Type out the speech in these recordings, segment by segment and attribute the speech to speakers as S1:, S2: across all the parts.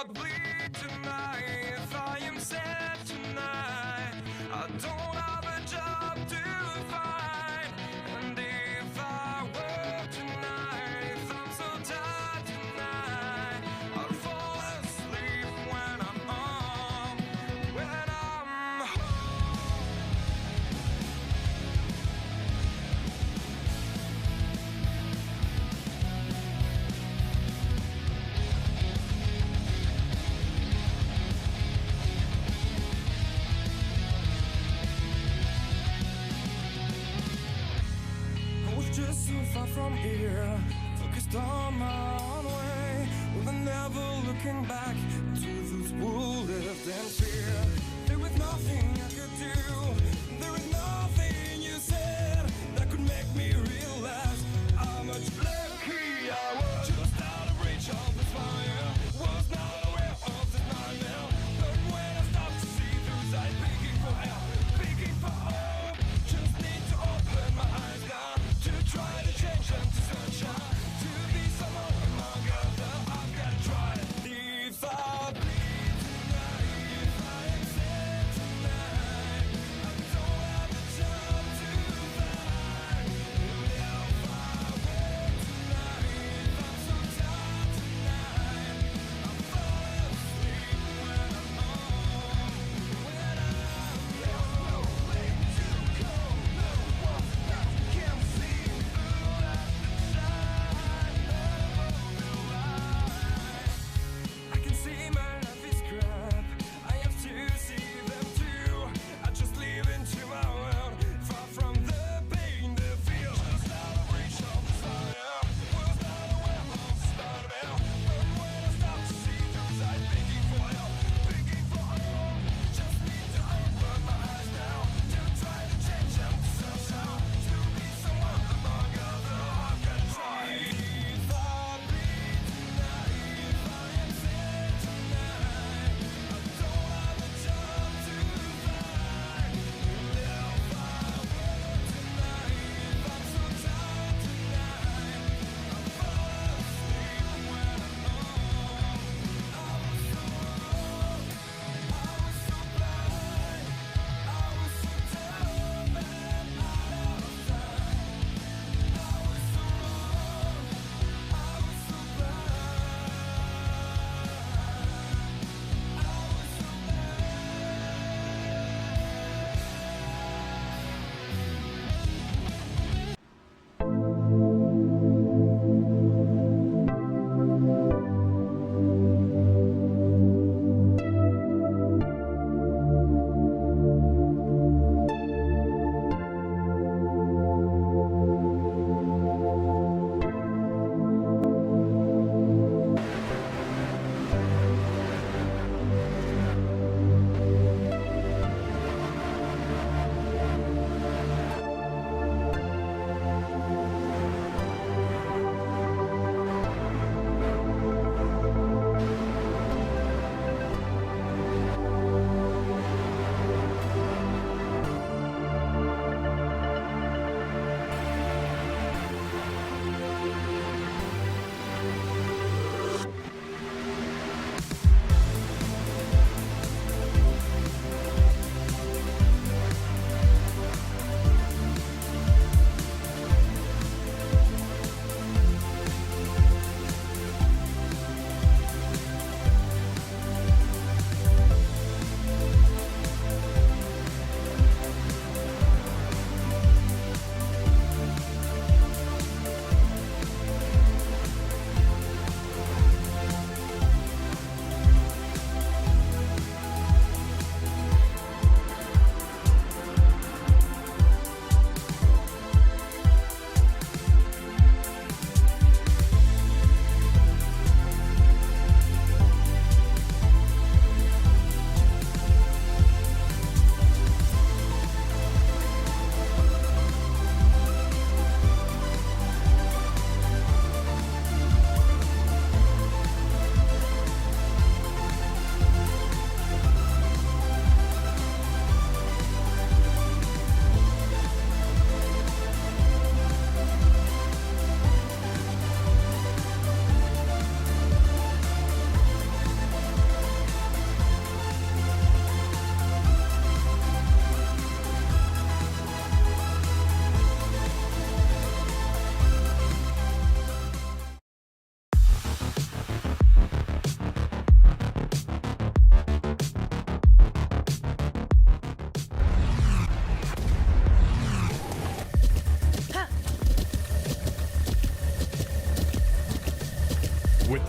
S1: I bleed tonight, if I am sad tonight, I don't have a job to find. And if I work tonight, if I'm so tired tonight, I'll fall asleep when I'm home. Just so far from here, focused on my own way, with never looking back to those who lived in fear. There was nothing I could do, there was nothing you said that could make me realize how much lucky I was. Just out of reach of the fire, was not aware of this nightmare. But when I stopped to see through sight, begging for help, begging for hope, just need to open my eyes now, to try to change them to sunshine, to be someone of my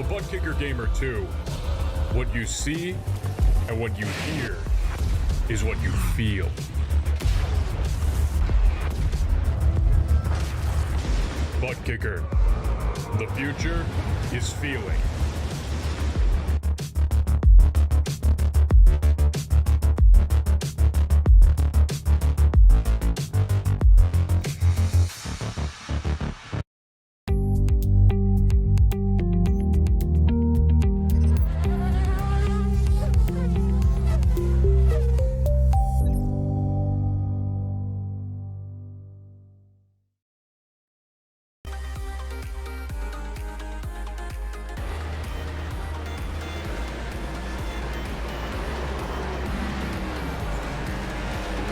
S2: the ButtKicker Gamer2. What you see and what you hear is what you feel. ButtKicker. The future is feeling.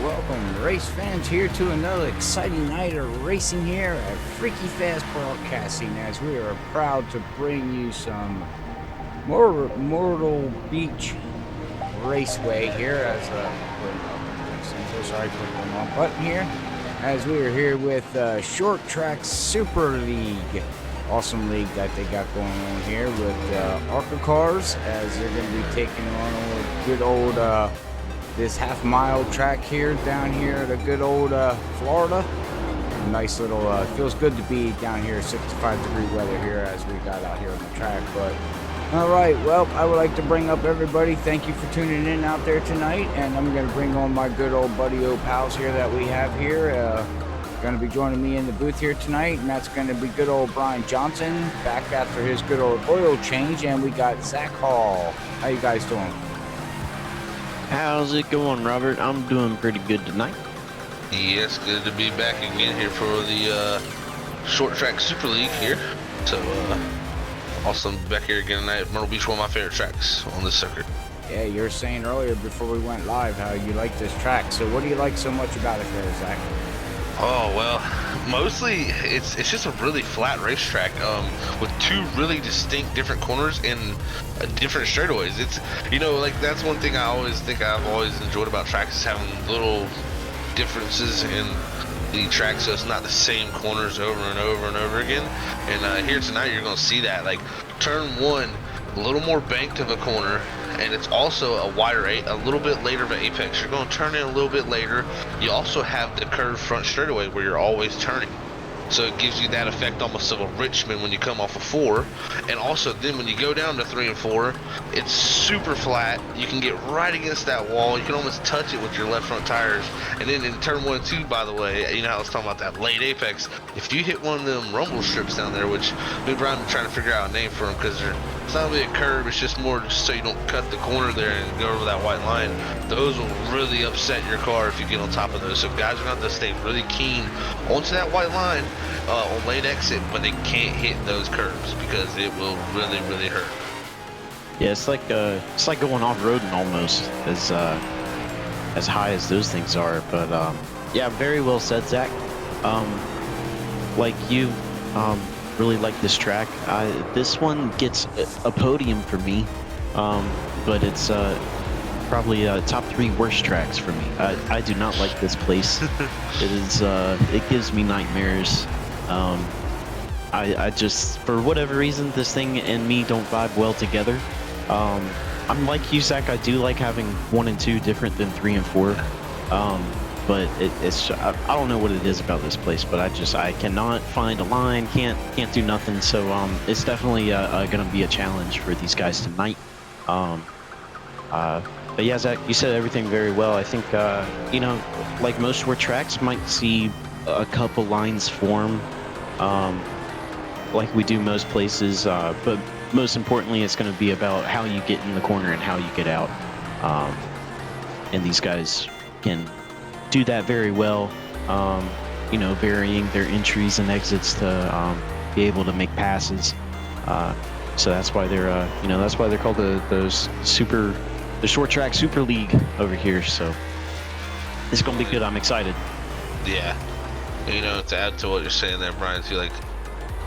S3: Welcome, race fans, here to another exciting night of racing here at Freaky Fast Broadcasting, as we are proud to bring you some Myrtle Beach Raceway here as sorry for the wrong button here, as we are here with Short Track Super League, awesome league that they got going on here with ARCA cars, as they're going to be taking on a good old this half-mile track here down here at a good old Florida. Nice little feels good to be down here, 65-degree weather here as we got out here on the track. But all right, well, I would like to bring up everybody. Thank you for tuning in out there tonight, and I'm going to bring on my good old buddy pals here that we have here. Going to be joining me in the booth here tonight, and that's going to be good old Brian Johnson back after his good old oil change, and we got Zach Hall. How you guys doing?
S4: How's it going, Robert? I'm doing pretty good tonight.
S5: Yes, good to be back again here for the Short Track Super League here. So, awesome to be back here again tonight at Myrtle Beach, one of my favorite tracks on this circuit.
S3: Yeah, you were saying earlier before we went live how you like this track. So what do you like so much about it there, Zach?
S5: Oh, well, mostly it's just a really flat racetrack with two really distinct different corners and different straightaways. It's, you know, like that's one thing I've always enjoyed about tracks is having little differences in the track, so it's not the same corners over and over and over again. And here tonight you're going to see that, like turn one, a little more banked of a corner, and it's also a wider a little bit later of an apex. You're going to turn in a little bit later. You also have the curved front straightaway where you're always turning. So it gives you that effect almost of a Richmond when you come off of 4. And also then when you go down to 3 and 4, it's super flat. You can get right against that wall. You can almost touch it with your left front tires. And then in turn 1 and 2, by the way, you know how I was talking about that late apex. If you hit one of them rumble strips down there, which me and Brian are trying to figure out a name for them because it's not really a curve, it's just more just so you don't cut the corner there and go over that white line. Those will really upset your car if you get on top of those. So guys are going to have to stay really keen onto that white line on lane exit when they can't hit those curves because it will really, really hurt.
S4: Yeah, it's like going off-roading almost, as high as those things are. But yeah, very well said, Zach. Like you, really like this track. This one gets a podium for me, but it's probably top 3 worst tracks for me. I do not like this place. It gives me nightmares. I just, for whatever reason, this thing and me don't vibe well together. I'm like you, Zach. I do like having 1 and 2 different than 3 and 4. But it's I don't know what it is about this place, but I cannot find a line, can't do nothing. So it's definitely gonna be a challenge for these guys tonight. But yeah, Zach, you said everything very well. I think you know, like most short tracks might see a couple lines form, like we do most places, but most importantly, it's going to be about how you get in the corner and how you get out. And these guys can do that very well, you know, varying their entries and exits to be able to make passes. So that's why they're, you know, that's why they're called the Short Track Super League over here. So it's going to be good. I'm excited.
S5: Yeah. You know, to add to what you're saying there, Brian, too, like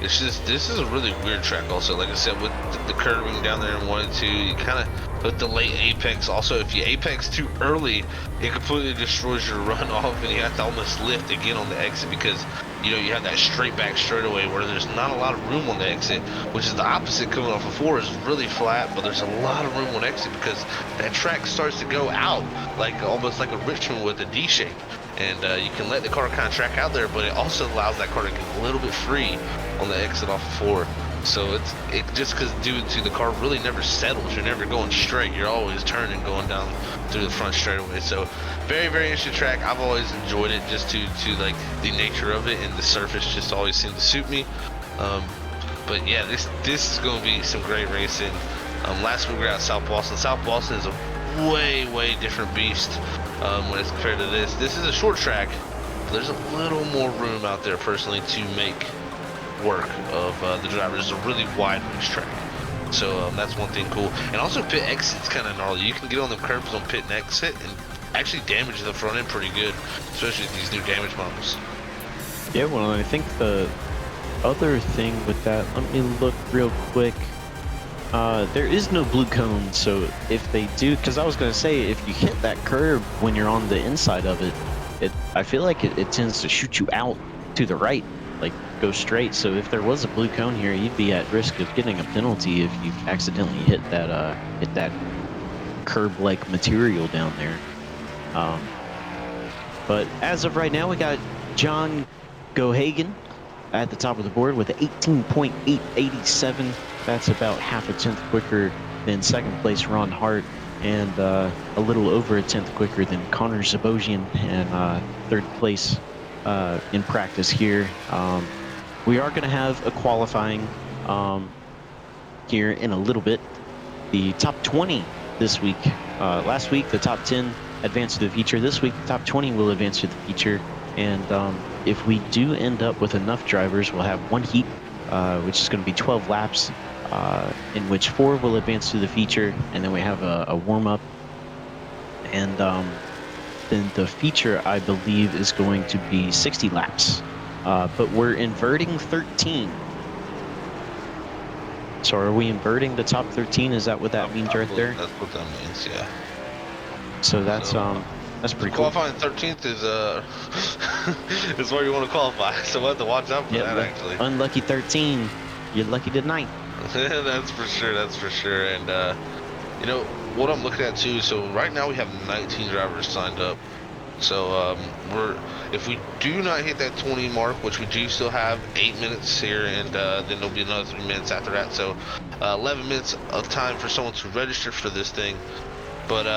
S5: It's just, this is a really weird track also. Like I said, with the curving down there in 1 and 2, you kind of, with the late apex, also if you apex too early, it completely destroys your runoff, and you have to almost lift again on the exit because, you know, you have that straight back straightaway where there's not a lot of room on the exit, which is the opposite coming off of 4 is really flat, but there's a lot of room on exit because that track starts to go out, like almost like a Richmond with a D shape. And you can let the car kind of track out there, but it also allows that car to get a little bit free on the exit off of 4. So it just because due to the car really never settles, you're never going straight, you're always turning going down through the front straightaway. So very, very interesting track. I've always enjoyed it just to like the nature of it, and the surface just always seemed to suit me. But yeah, this is going to be some great racing. Last week we were at South Boston. South Boston is a way different beast when it's compared to this. This is a short track, but there's a little more room out there personally to make work of the drivers. It's a really wide racetrack, so that's one thing cool. And also pit exit's kind of gnarly. You can get on the curbs on pit and exit and actually damage the front end pretty good, especially with these new damage models.
S4: Yeah, well, I think the other thing with that, let me look real quick. There is no blue cone, so if they do, because I was going to say, if you hit that curb when you're on the inside of it, I feel like it tends to shoot you out to the right, like go straight. So if there was a blue cone here, you'd be at risk of getting a penalty if you accidentally hit that curb-like material down there. But as of right now, we got John Gohagen at the top of the board with 18.887. That's about half a tenth quicker than second place Ron Hart, and a little over a tenth quicker than Connor Zabosian, and third place in practice here. We are going to have a qualifying here in a little bit. The top 20 this week. Last week, the top 10 advanced to the feature. This week, the top 20 will advance to the feature. And if we do end up with enough drivers, we'll have one heat, which is going to be 12 laps, in which 4 will advance to the feature, and then we have a warm-up. And then the feature, I believe, is going to be 60 laps. But we're inverting 13. So are we inverting the top 13? Is that what that means right there?
S5: That's what that means, yeah.
S4: So that's pretty cool.
S5: Qualifying 13th is is where you want to qualify. So we'll have to watch out for that, actually.
S4: Unlucky 13, you're lucky tonight.
S5: That's for sure. That's for sure. And you know what I'm looking at too. So right now we have 19 drivers signed up. So if we do not hit that 20 mark, which we do still have 8 minutes here, and then there'll be another 3 minutes after that. So 11 minutes of time for someone to register for this thing. But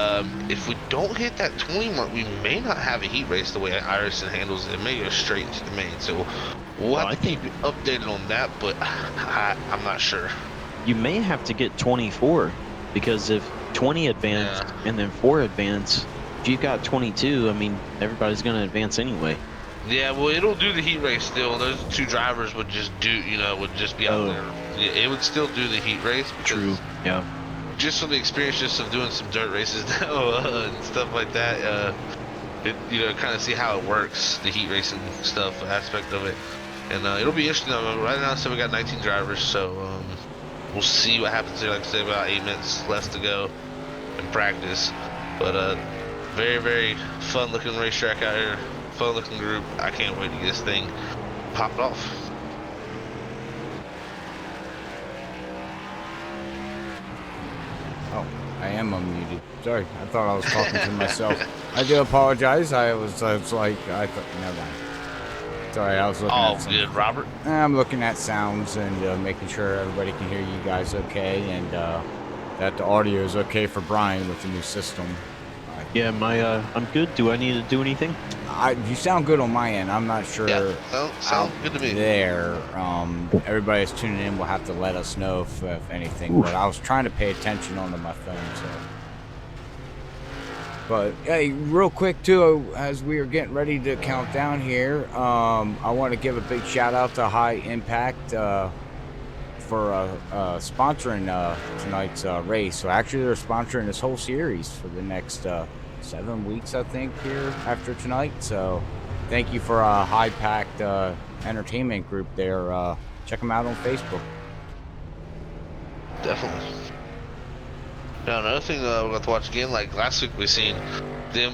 S5: if we don't hit that 20 mark, we may not have a heat race the way iRacing handles it. It may go straight into the main. So we'll have to keep you updated on that, but I'm not sure.
S4: You may have to get 24, because if 20 advance and then 4 advance, if you've got 22, I mean, everybody's going to advance anyway. Yeah,
S5: well, it'll do the heat race still. Those 2 drivers would just would just be out there. Yeah, it would still do the heat race.
S4: True, yeah.
S5: Just from the experience just of doing some dirt races now and stuff like that, kind of see how it works, the heat racing stuff aspect of it. And it'll be interesting. Right now, so we got 19 drivers, so we'll see what happens here. Like I said, about 8 minutes left to go in practice. But very, very fun looking racetrack out here. Fun looking group. I can't wait to get this thing popped off.
S3: Oh, I am unmuted. Sorry, I thought I was talking to myself. I do apologize. I thought, never mind. Sorry, I was looking at some,
S5: good, Robert.
S3: I'm looking at sounds and making sure everybody can hear you guys okay, and that the audio is okay for Brian with the new system.
S4: Yeah, I'm good. Do I need to do anything?
S3: You sound good on my end. I'm not sure.
S5: Yeah, sounds good to me.
S3: There, everybody that's tuning in will have to let us know if anything. But I was trying to pay attention onto my phone, so. But hey, real quick too, as we are getting ready to count down here, I want to give a big shout out to High Impact for sponsoring tonight's race. So actually, they're sponsoring this whole series for the next 7 weeks, I think, here after tonight. So thank you for High Packed Entertainment Group there check them out on Facebook.
S5: Definitely. Now another thing we're going to watch again, like last week we seen them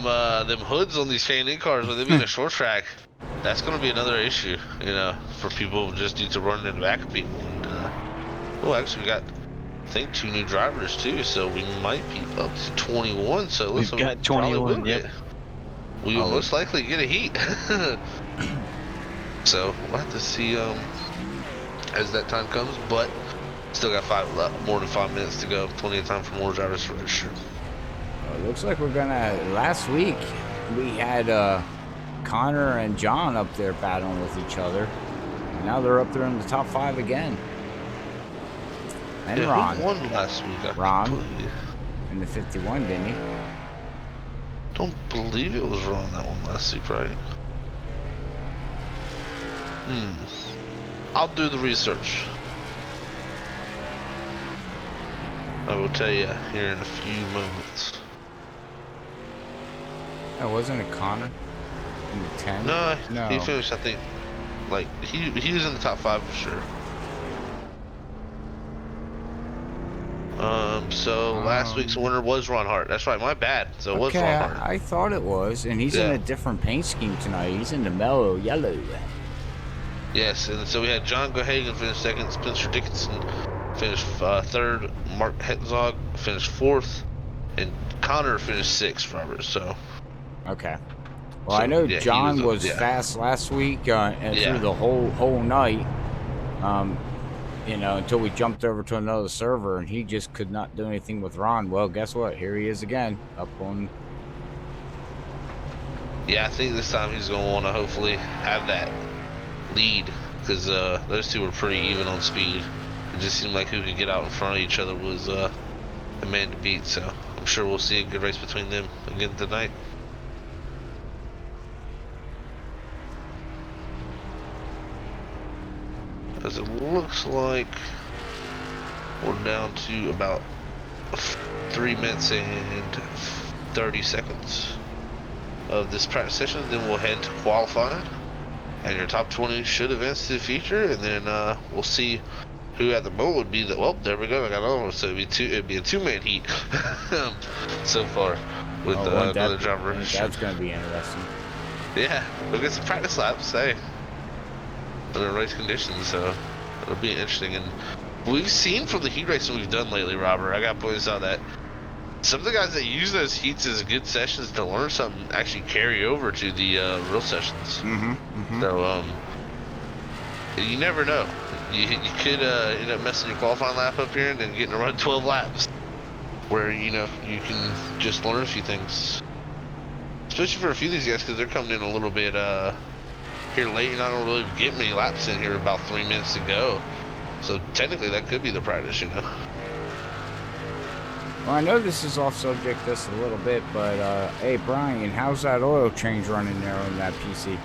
S5: hoods on these K&N cars with them being a short track. That's going to be another issue, you know, for people who just need to run in the back of people. And, oh, actually we got, I think, 2 new drivers too, so we might be up to 21. So
S4: We've got 21. Yep.
S5: We will most likely get a heat. So we'll have to see as that time comes, but still got more than 5 minutes to go. Plenty of time for more drivers to register.
S3: It looks like we're gonna. Last week we had Connor and John up there battling with each other. And now they're up there in the top 5 again. And
S5: yeah,
S3: Ron.
S5: Who won last week?
S3: Ron in the 51, didn't he?
S5: Don't believe it was Ron that one last week, right? I'll do the research. I will tell you here in a few moments.
S3: Oh, wasn't it Connor in the 10?
S5: No,
S3: No.
S5: he finished, I think, like, he was in the top 5 for sure. So last week's winner was Ron Hart. That's right, my bad. So it was Ron Hart.
S3: I thought it was, and he's in a different paint scheme tonight. He's in the mellow yellow.
S5: Yes, and so we had John Gohagan finish 2nd, Spencer Dickinson finished 3rd, Mark Hetzog finished 4th, and Connor finished 6th, Robert. So
S3: okay. Well, I know John was fast last week and through the whole night. You know, until we jumped over to another server, and he just could not do anything with Ron. Well, guess what? Here he is again, up on.
S5: Yeah, I think this time he's gonna want to hopefully have that lead, because those two were pretty even on speed. It just seemed like who could get out in front of each other was the man to beat. So I'm sure we'll see a good race between them again tonight. As it looks like we're down to about 3 minutes and 30 seconds of this practice session, then we'll head to qualifying, and your top 20 should advance to the feature, and then we'll see who at the moment would be the. Well, there we go. I got another one. So it'd be a 2-man heat so far with another driver.
S3: That's gonna be interesting.
S5: Yeah, we'll get some practice laps. Hey. Under race conditions, so it'll be interesting. And we've seen from the heat racing we've done lately, Robert, I got points out that some of the guys that use those heats as good sessions to learn something actually carry over to the real sessions. So you never know. You could end up messing your qualifying lap up here and then getting to run 12 laps, where you know you can just learn a few things, especially for a few of these guys, because they're coming in a little bit here late, and I don't really get many laps in here, about 3 minutes to go. So technically that could be the practice, you know.
S3: Well, I know this is off subject just a little bit, but hey Brian, how's that oil change running there on that PC?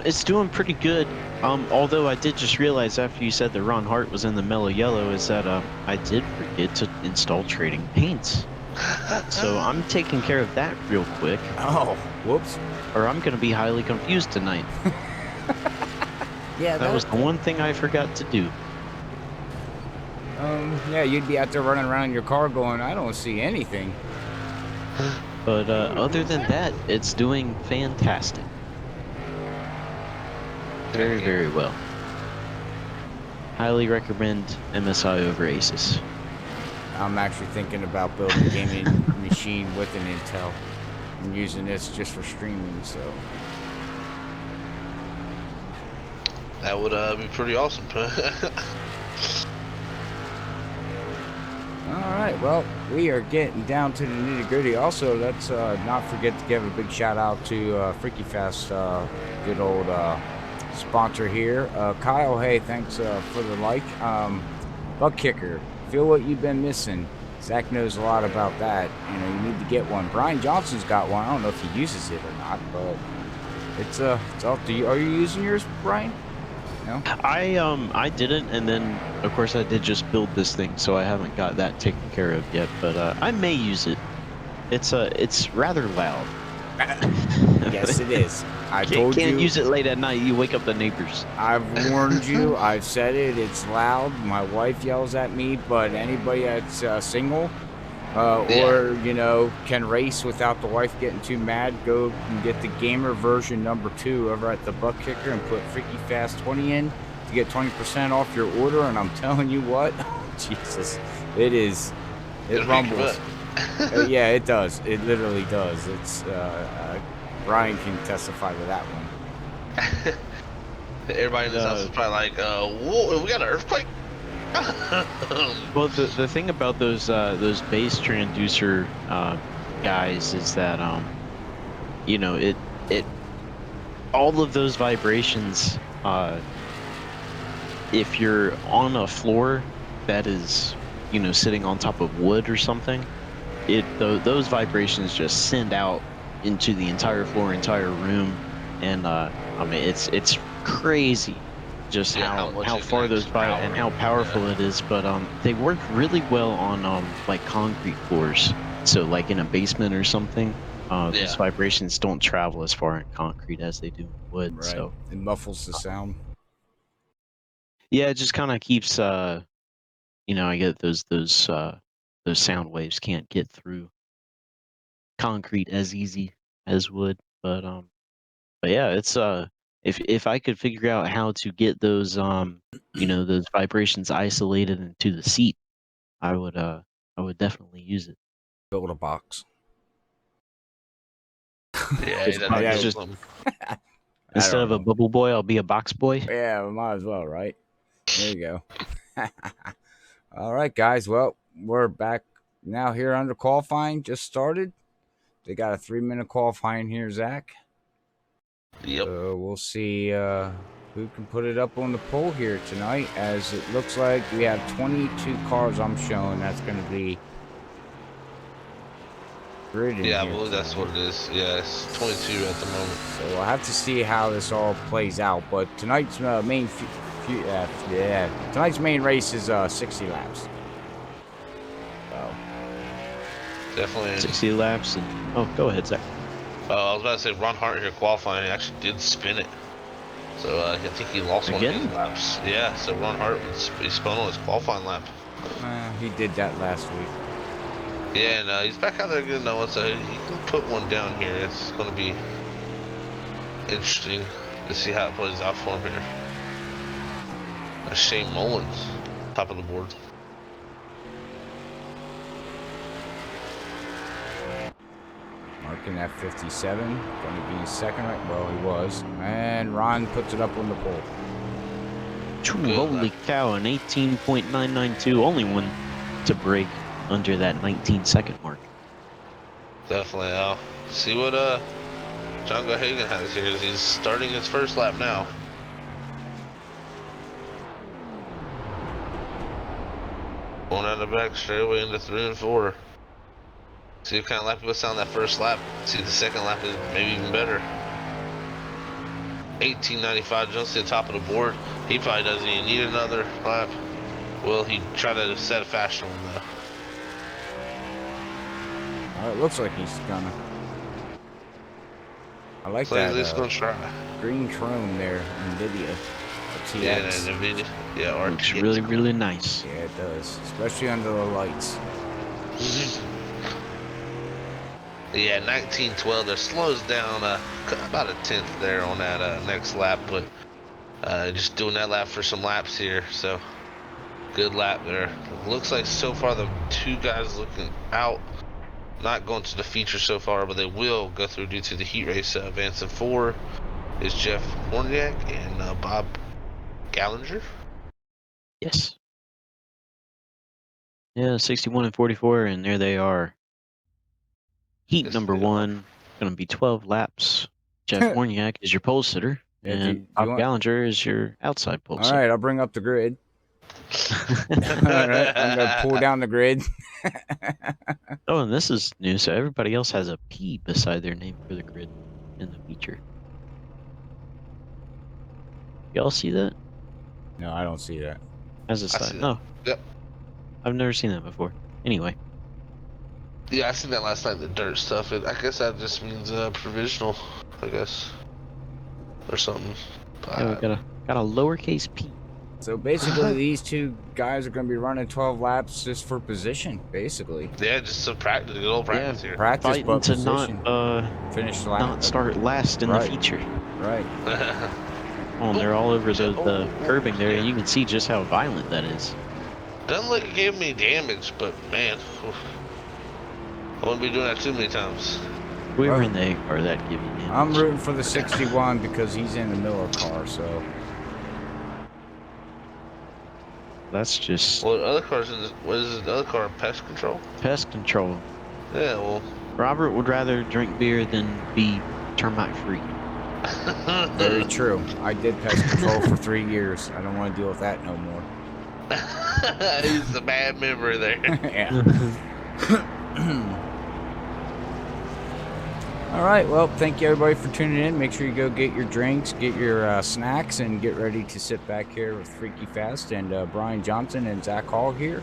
S4: It's doing pretty good. Although I did just realize after you said that Ron Hart was in the mellow yellow is that I did forget to install trading paints. So I'm taking care of that real quick.
S3: Oh, whoops.
S4: Or I'm going to be highly confused tonight.
S3: Yeah,
S4: that was the one thing I forgot to do.
S3: Yeah, you'd be out there running around in your car going, I don't see anything.
S4: But other than that, it's doing fantastic. Very, very well. Highly recommend MSI over Asus.
S3: I'm actually thinking about building a gaming machine with an Intel. I'm using this just for streaming, so.
S5: That would be pretty awesome.
S3: Alright, well, we are getting down to the nitty gritty. Also, let's not forget to give a big shout out to Freaky Fest, good old sponsor here. Kyle, hey, thanks for the like. ButtKicker, feel what you've been missing. Zach knows a lot about that. You know, you need to get one. Brian Johnson's got one. I don't know if he uses it or not, but it's up to you. Are you using yours, Brian? No?
S4: I didn't, and then of course I did just build this thing, so I haven't got that taken care of yet. But I may use it. It's rather loud.
S3: Yes, it is. I told
S4: Can't
S3: you.
S4: use it late at night. You wake up the neighbors.
S3: I've warned you. I've said it. It's loud. My wife yells at me. But anybody that's single, or can race without the wife getting too mad, go and get the gamer version #2 over at the ButtKicker and put Freaky Fast 20 in to get 20% off your order. And I'm telling you what, Jesus, it rumbles. Yeah, it does. It literally does. It's Brian can testify to that one.
S5: Everybody in this house is probably like, whoa, we got an earthquake.
S4: Well, the thing about those bass transducer guys is that it all of those vibrations, if you're on a floor that is sitting on top of wood or something, those vibrations just send out into the entire floor, entire room, and I mean it's crazy just how far those and how powerful it is. But they work really well on like concrete floors. So like in a basement or something, those vibrations don't travel as far in concrete as they do in wood.
S3: Right.
S4: So
S3: it muffles the sound.
S4: yeah, it just kind of keeps I get those sound waves can't get through concrete as easy as wood. But yeah, it's if I could figure out how to get those those vibrations isolated into the seat, I would definitely use it.
S3: Build a box.
S5: Yeah,
S4: It's just
S5: something.
S4: instead of a bubble boy, I'll be a box boy.
S3: Yeah, we might as well, right? There you go. All right, guys. Well, we're back now here under qualifying. Just started. They got a 3-minute qualifying here, Zach.
S5: Yep.
S3: We'll see who can put it up on the pole here tonight, as it looks like we have 22 cars I'm showing. That's going to be grid.
S5: Yeah, I believe that's what it is. Yeah, it's 22 at the moment.
S3: So we'll have to see how this all plays out. But tonight's main tonight's main race is 60 laps. So
S5: Definitely.
S4: 60 laps and go ahead, Zach.
S5: I was about to say Ron Hart here qualifying. He actually did spin it. So I think he lost one of his laps. Yeah, so Ron Hart, he spun on his qualifying lap.
S3: he did that last week.
S5: Yeah, and he's back out there again now, so he can put one down here. It's going to be interesting to see how it plays out for him here. Shane Mullins, top of the board.
S3: Marking at 57, going to be second, right? Well, he was. And Ron puts it up on the pole.
S4: Holy cow, an 18.992, only one to break under that 19-second mark.
S5: Definitely. I'll see what John Gahagan has here. He's starting his first lap now. Going out the back straightaway into 3 and 4. See what kind of lap he puts on that first lap. See the second lap is maybe even better. 18.95 jumps to the top of the board. He probably doesn't even need another lap. Well, he tried to set a faster one though.
S3: It looks like he's gonna. I like
S5: So
S3: that.
S5: at least gonna try.
S3: Green chrome there, NVIDIA. TX.
S5: Yeah, NVIDIA. Yeah,
S4: Looks really, really nice.
S3: Yeah, it does, especially under the lights.
S5: Yeah, 1912. That slows down about a tenth there on that next lap, but just doing that lap for some laps here. So good lap there. Looks like so far the two guys looking out, not going to the feature so far, but they will go through due to the heat race. Advancing 4 is Jeff Horniak and Bob Gallinger.
S4: Yes. Yeah, 61 and 44, and there they are. Heat
S5: Yes,
S4: number
S5: they are.
S4: 1, going to be 12 laps. Jeff Horniak is your pole sitter,
S3: Yeah,
S4: and Bob Gallinger is your outside pole
S3: All
S4: sitter.
S3: right, I'll bring up the grid. All right, I'm gonna pull down the grid.
S4: Oh, and this is new, so everybody else has a P beside their name for the grid in the feature. Y'all see that?
S3: No, I don't see that.
S4: As a
S5: I
S4: side?
S5: see that.
S4: No,
S5: Yep.
S4: I've never seen that before. Anyway,
S5: Yeah, I seen that last night, the dirt stuff. I guess that just means provisional, I guess. or something.
S4: Yeah, we got a lowercase p.
S3: So basically, these two guys are going to be running 12 laps just for position, basically.
S5: Yeah, just some practice, good old practice here.
S3: Practice,
S4: Fighting
S3: but
S4: to
S3: position.
S4: not
S3: Finish
S4: start last in
S3: Right.
S4: the feature.
S3: Right.
S4: Oh, they're all over the curbing there. You can see just how violent that is.
S5: Doesn't look like it gave me damage, but man, I wouldn't be doing that too many times.
S4: We were in the egg car that give you damage.
S3: I'm rooting for the 61 because he's in the Miller car, so.
S4: That's just
S5: What other cars in this? What is the other car? Pest control?
S4: pest control.
S5: Yeah, well.
S4: Robert would rather drink beer than be termite free.
S3: Very true. I did pest control for 3 years. I don't want to deal with that no more.
S5: He's a bad member there.
S3: Yeah. All right. Well, thank you everybody for tuning in. Make sure you go get your drinks, get your snacks, and get ready to sit back here with Freaky Fast and Brian Johnson and Zach Hall here.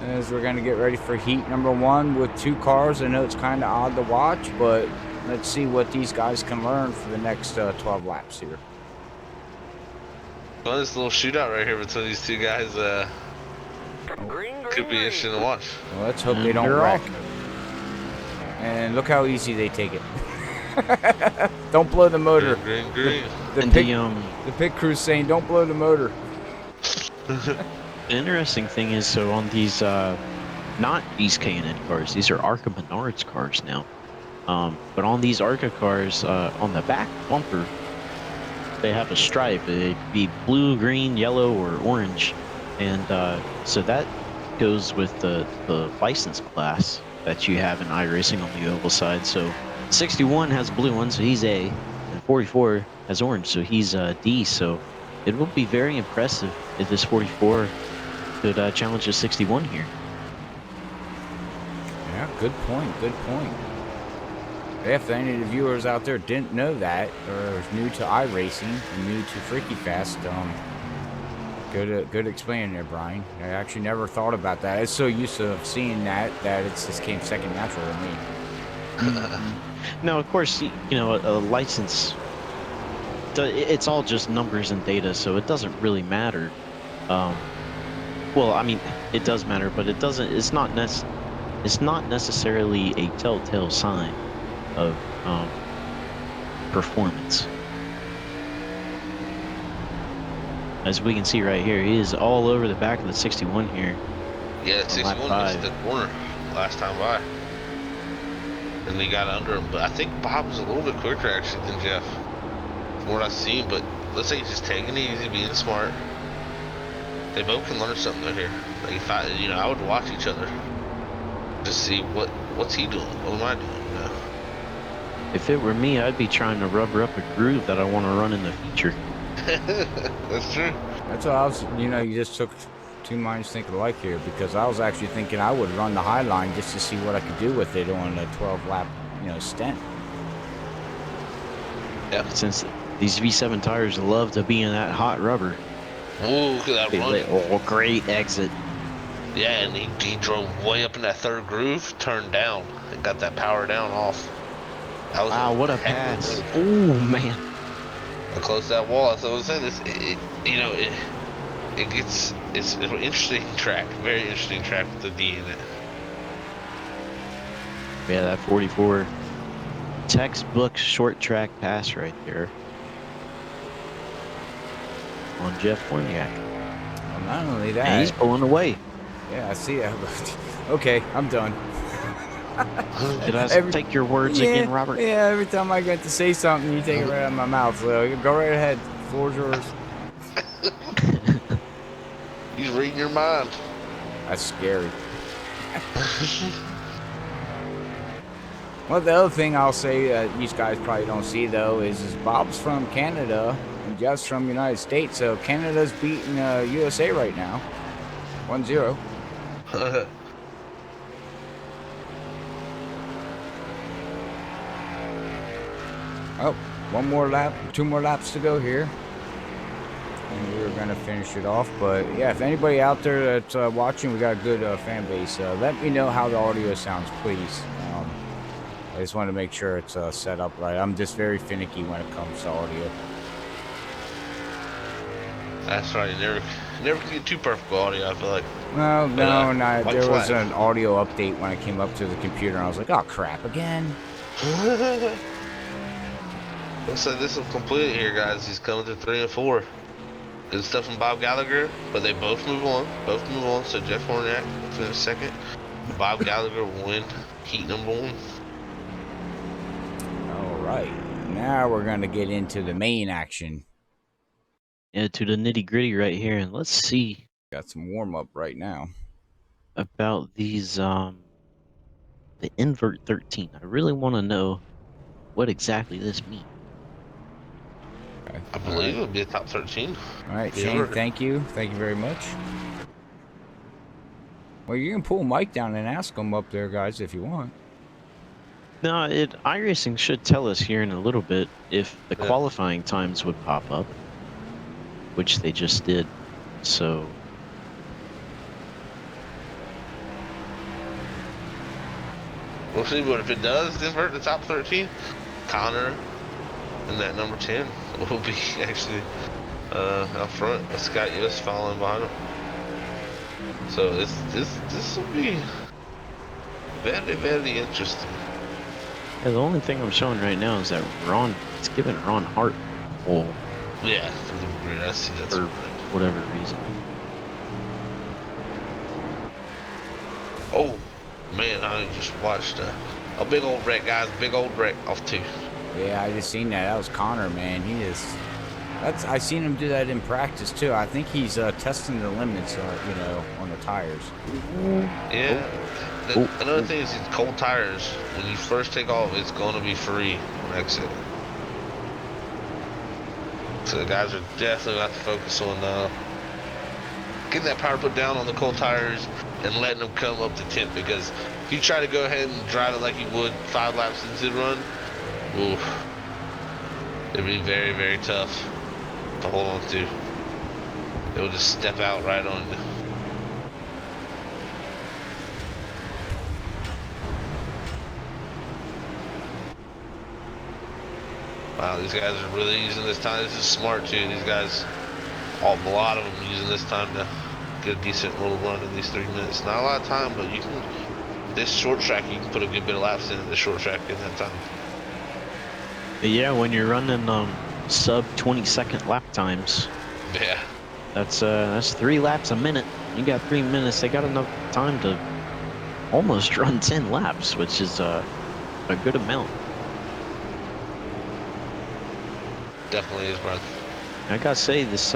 S3: As we're going to get ready for heat number 1 with 2 cars. I know it's kind of odd to watch, but let's see what these guys can learn for the next 12 laps here.
S5: Well, this little shootout right here between these two guys could be interesting to watch.
S3: Well, let's hope they don't wreck. And look how easy they take it. Don't blow the motor.
S5: Green.
S3: The pit crew's saying, don't blow the motor.
S4: The interesting thing is, so on these, not these K&N cars, these are ARCA Menards cars now. But on these ARCA cars, on the back bumper, they have a stripe. It could be blue, green, yellow, or orange. And so that goes with the license class that you have in iRacing on the oval side. So 61 has a blue one, so he's A, and 44 has orange, so he's D. So it will be very impressive if this 44 could challenge a 61 here.
S3: Yeah, good point. Good point. If any of the viewers out there didn't know that, or is new to iRacing and new to Freaky Fast, good explaining there, Brian. I actually never thought about that. I was so used to seeing that it just came second natural to me.
S4: No, of course, you know, a license, it's all just numbers and data, so it doesn't really matter. Well, I mean, it does matter, but it doesn't. It's not necessarily a telltale sign of performance. As we can see right here, he is all over the back of the 61 here.
S5: Yeah, 61 missed the corner last time by. And they got under him. But I think Bob was a little bit quicker actually than Jeff, from what I've seen. But let's say he's just taking it easy, being smart. They both can learn something out here. Like if I would watch each other to see what's he doing, what am I doing.
S4: If it were me, I'd be trying to rubber up a groove that I want to run in the feature.
S5: That's true.
S3: That's what I was, you just took two minds thinking alike here, because I was actually thinking I would run the high line just to see what I could do with it on a 12 lap, stint.
S5: Yeah.
S4: Since these V7 tires love to be in that hot rubber.
S5: Ooh, look at that run.
S4: Oh, great exit.
S5: Yeah, and he drove way up in that third groove, turned down, and got that power down off.
S4: Wow, what a pass. Oh, man.
S5: Close that wall. That's what I was saying. It's an interesting track. Very interesting track with the D in it.
S4: Yeah, that 44. Textbook short track pass right there. On Jeff Horniak.
S3: Well, not only that.
S4: And he's pulling away.
S3: Yeah, I see that. Okay, I'm done.
S4: Did I take your words again, Robert?
S3: Yeah, every time I get to say something, you take it right out of my mouth. So go right ahead. The floor's yours.
S5: He's reading your mind.
S3: That's scary. Well, the other thing I'll say these guys probably don't see, though, is Bob's from Canada and Jeff's from the United States. So Canada's beating USA right now. 1-0. Oh, one more lap, 2 more laps to go here. And we're going to finish it off. But yeah, if anybody out there that's watching, we got a good fan base. Let me know how the audio sounds, please. I just want to make sure it's set up right. I'm just very finicky when it comes to audio.
S5: That's right. You never can get too perfect audio, I feel like.
S3: Well, no,
S5: like
S3: there was
S5: flat.
S3: an audio update when I came up to the computer, and I was like, oh, crap, again?
S5: Looks like this will complete it here, guys. He's coming to 3 and 4. Good stuff from Bob Gallagher, but they both move on. So Jeff Hornack finished second. Bob Gallagher will win heat number 1.
S3: All right. Now we're going to get into the main action.
S4: Yeah, to the nitty gritty right here, and let's see
S3: Got some warm-up right now.
S4: about these, the invert 13. I really want to know what exactly this means.
S3: Okay.
S5: I believe it'll be a top 13.
S3: All right,
S5: Yeah.
S3: Shane, thank you. Thank you very much. Well, you can pull Mike down and ask him up there, guys, if you want.
S4: No, iRacing should tell us here in a little bit if the
S5: Yeah.
S4: qualifying times would pop up, which they just did. So
S5: We'll see, but if it does invert the top 13, Connor and that number 10 will be actually out front. Scott Yost following behind him. So this will be very, very interesting.
S4: yeah, the only thing I'm showing right now is that it's giving Ron Hart a pole
S5: Yeah, for the grid, I see that's
S4: for whatever reason.
S5: Oh man, I just watched a big old wreck, guys. Big old wreck off 2.
S3: Yeah, I just seen that. That was Connor, man. He is. I seen him do that in practice too. I think he's testing the limits, on the tires.
S5: Yeah. Another thing is these cold tires. When you first take off, it's going to be free on exit. So the guys are definitely going to have to focus on getting that power put down on the cold tires and letting them come up to 10. Because if you try to go ahead and drive it like you would 5 laps into the run, oof, it'd be very, very tough to hold on to. It will just step out right on you. Wow, these guys are really using this time. This is smart too. These guys, a lot of them using this time to get a decent little run in these 3 minutes. Not a lot of time, but you can. This short track, you can put a good bit of laps in the short track in that time.
S4: But yeah, when you're running sub 20-second lap times,
S5: Yeah.
S4: that's 3 laps a minute. You got 3 minutes. They got enough time to almost run 10 laps, which is a good amount.
S5: Definitely is, bro.
S4: I gotta say, this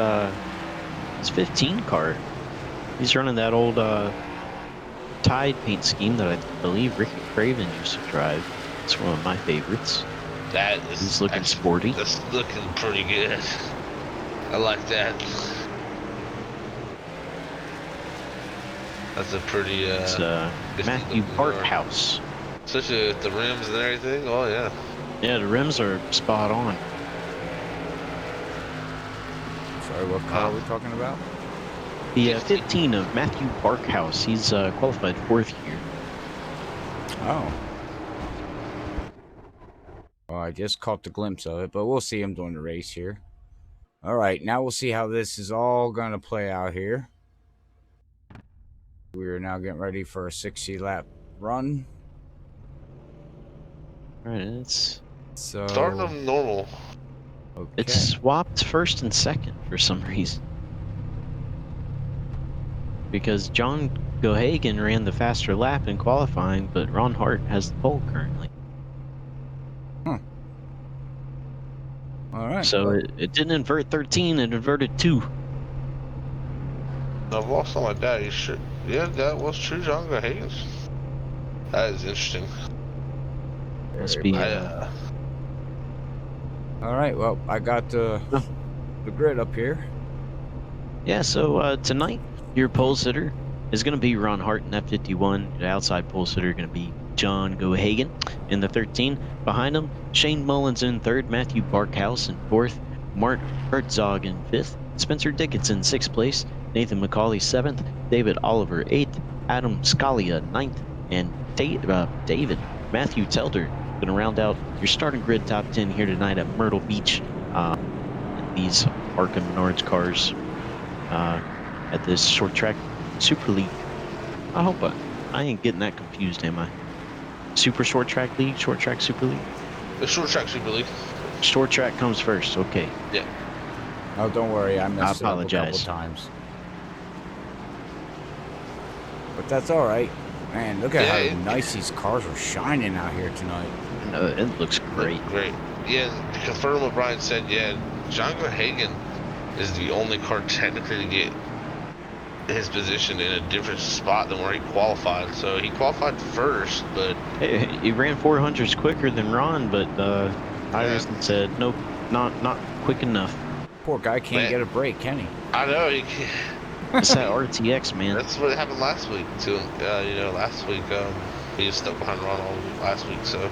S4: 15 car, he's running that old Tide paint scheme that I believe Ricky Craven used to drive. It's one of my favorites.
S5: That is.
S4: He's looking
S5: actually,
S4: sporty.
S5: That's looking pretty good. I like that. That's a pretty.
S4: It's
S5: good
S4: Matthew
S5: looking
S4: Hart
S5: car.
S4: house.
S5: Especially with the rims and everything. Oh yeah.
S4: Yeah, the rims are spot on.
S3: Sorry, what car are we talking about?
S4: The 15 of Matthew Barkhouse. He's qualified 4th here.
S3: Oh. Well, I just caught the glimpse of it, but we'll see him during the race here. All right, now we'll see how this is all going to play out here. We are now getting ready for a 60-lap run.
S4: All right, it's
S5: Starting them normal.
S3: Okay.
S4: it's swapped 1st and 2nd for some reason. Because John Gohagan ran the faster lap in qualifying, but Ron Hart has the pole currently.
S3: All right.
S4: So it didn't invert 13, it inverted 2.
S5: I've lost all my data. Sure. Yeah, that was true, John Higgins. That is interesting.
S4: Must be
S3: All right. Well, I got the grid up here.
S4: yeah, so tonight your pole sitter is going to be Ron Hart in F51. The outside pole sitter going to be John Gohagan in the 13. Behind him, Shane Mullins in 3rd, Matthew Barkhouse in 4th, Mark Herzog in 5th, Spencer Dickinson 6th place, Nathan McCauley 7th, David Oliver 8th, Adam Scalia 9th, and David Matthew Telder Gonna round out your starting grid top 10 here tonight at Myrtle Beach. In these ARCA Menards cars at this short track Super League. I hope I ain't getting that confused, am I? Super short track league, short track Super League?
S5: The short track Super League.
S4: Short track comes first, okay.
S5: Yeah.
S3: Oh, don't worry, I messed it up a couple
S4: apologize.
S3: times. But that's all right. Man, look at how nice these cars are shining out here tonight.
S4: No, it looks great.
S5: Great. Yeah, to confirm what Brian said, yeah, Django Hagen is the only car technically to get his position in a different spot than where he qualified. So he qualified first, but
S4: Hey, he ran 400s quicker than Ron, but iRacing said nope, not quick enough.
S3: Poor guy can't get a break, can he?
S5: I know he.
S4: It's that RTX, man.
S5: That's what happened last week too. Last week he was stuck behind Ron all last week. So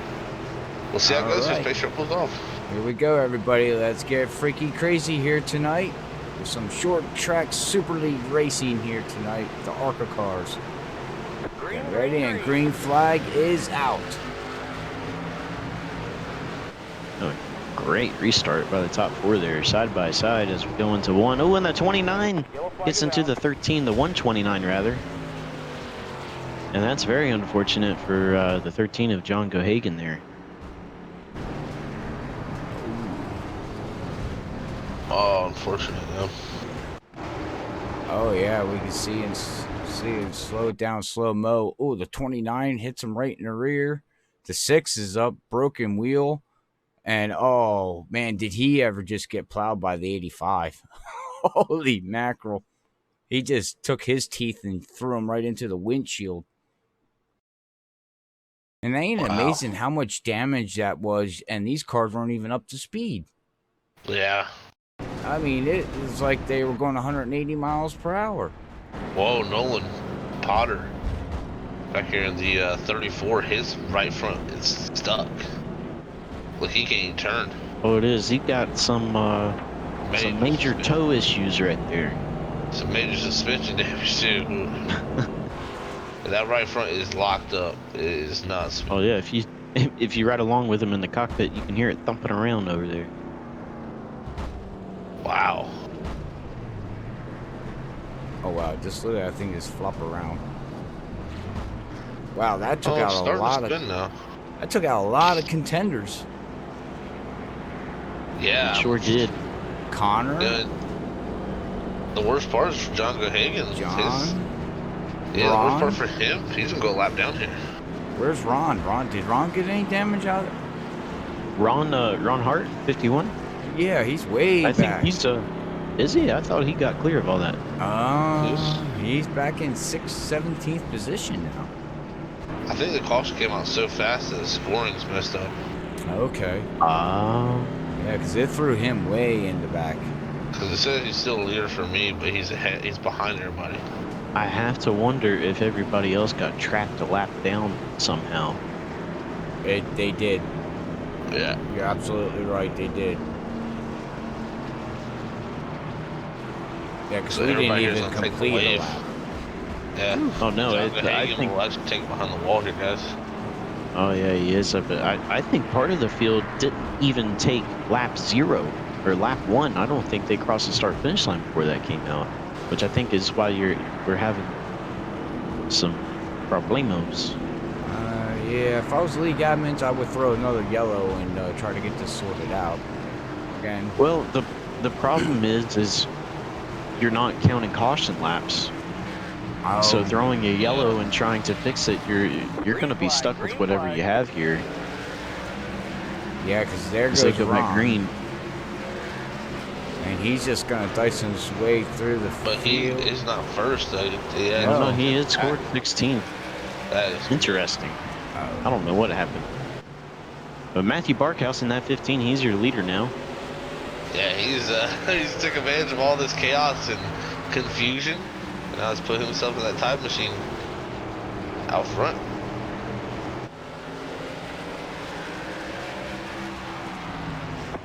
S5: we'll see how it goes. Just make sure it pulls off.
S3: Here we go, everybody. Let's get freaky crazy here tonight with some short track Super League racing here tonight. The ARCA cars. Get ready, and green flag is out.
S4: Oh, great restart by the top four there, side by side as we go into one. Oh, and the 29 gets into the 13, the 129 rather. And that's very unfortunate for the 13 of John Gohagan there.
S5: Oh, unfortunate, yeah.
S3: Oh yeah, we can see and slow it down, slow mo. Oh, the 29 hits him right in the rear. The 6 is up, broken wheel. And oh man, did he ever just get plowed by the 85? Holy mackerel. He just took his teeth and threw them right into the windshield. And ain't it amazing how much damage that was, and these cars weren't even up to speed.
S5: Yeah.
S3: I mean, it was like they were going 180 miles per hour.
S5: Whoa, Nolan Potter back here in the 34, his right front is stuck. Look, he can't even turn.
S4: Oh, it is. He got some major toe issues right there.
S5: Some major suspension damage too. That right front is locked up. It is nuts.
S4: Oh yeah, if you ride along with him in the cockpit, you can hear it thumping around over there.
S5: Wow.
S3: Oh wow, just look at that thing just flop around. Wow, that took out a lot of that took out a lot of contenders.
S5: Yeah.
S4: It sure did.
S3: Connor.
S5: The worst part is John Gohagan.
S3: John.
S5: Yeah, the worst part for him, he's gonna go a lap down here.
S3: Where's Ron? Did Ron get any damage out of it?
S4: Ron Hart, 51?
S3: Yeah, he's way back.
S4: I think he's is he? I thought he got clear of all that.
S3: He's back in 17th position now.
S5: I think the caution came out so fast that the scoring's messed up.
S3: Okay.
S4: Yeah,
S3: because it threw him way in the back.
S5: Because it says he's still a leader for me, but he's behind everybody.
S4: I have to wonder if everybody else got trapped a lap down somehow.
S3: They did.
S5: Yeah.
S3: You're absolutely right, they did. Yeah, because we didn't even complete a lap.
S5: Yeah.
S4: Oh no,
S5: I think we'll actually take behind the wall here, guys.
S4: Oh yeah, he is. But I think part of the field didn't even take lap 0 or lap 1. I don't think they crossed the start-finish line before that came out, which I think is why we're having some problemos.
S3: Yeah, if I was league admins, I would throw another yellow and try to get this sorted out. Again.
S4: Well, the problem is you're not counting caution laps.
S3: Oh.
S4: So throwing a yellow and trying to fix it, you're going to be stuck with whatever you have here.
S3: Yeah, because there goes
S4: they go back
S3: Ron.
S4: green.
S3: And he's just going to Dyson his way through the field.
S5: But he is not first, though. Yeah,
S4: no, he had scored 16th.
S5: That is
S4: interesting. I don't know what happened. But Matthew Barkhouse in that 15, he's your leader now.
S5: Yeah, he's took advantage of all this chaos and confusion. And now he's put himself in that time machine out front.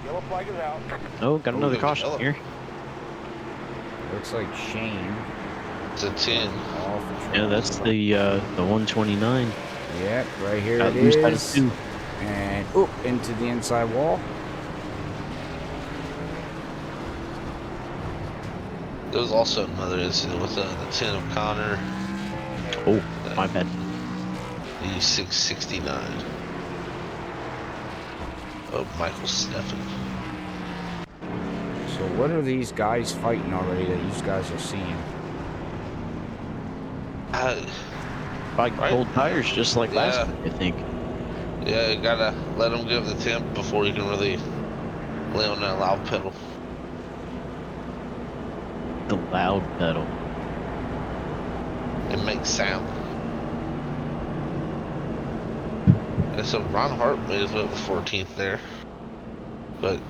S1: Yellow flag is out.
S4: Oh, got another caution here.
S3: Looks like Shane.
S5: It's a 10.
S4: Yeah, that's the 129.
S3: Yeah, right here it is. And oop, into the inside wall.
S5: There was also another incident with the 10 of Connor.
S4: Oh, my bad.
S5: The 669 of Michael Steffen.
S3: So what are these guys fighting already that you guys are seeing?
S4: Like cold tires, just like last week, I think.
S5: Yeah, you gotta let him give the temp before you can really lay on that loud pedal.
S4: The loud pedal.
S5: It makes sound. And so Ron Hart made his way up to 14th there. But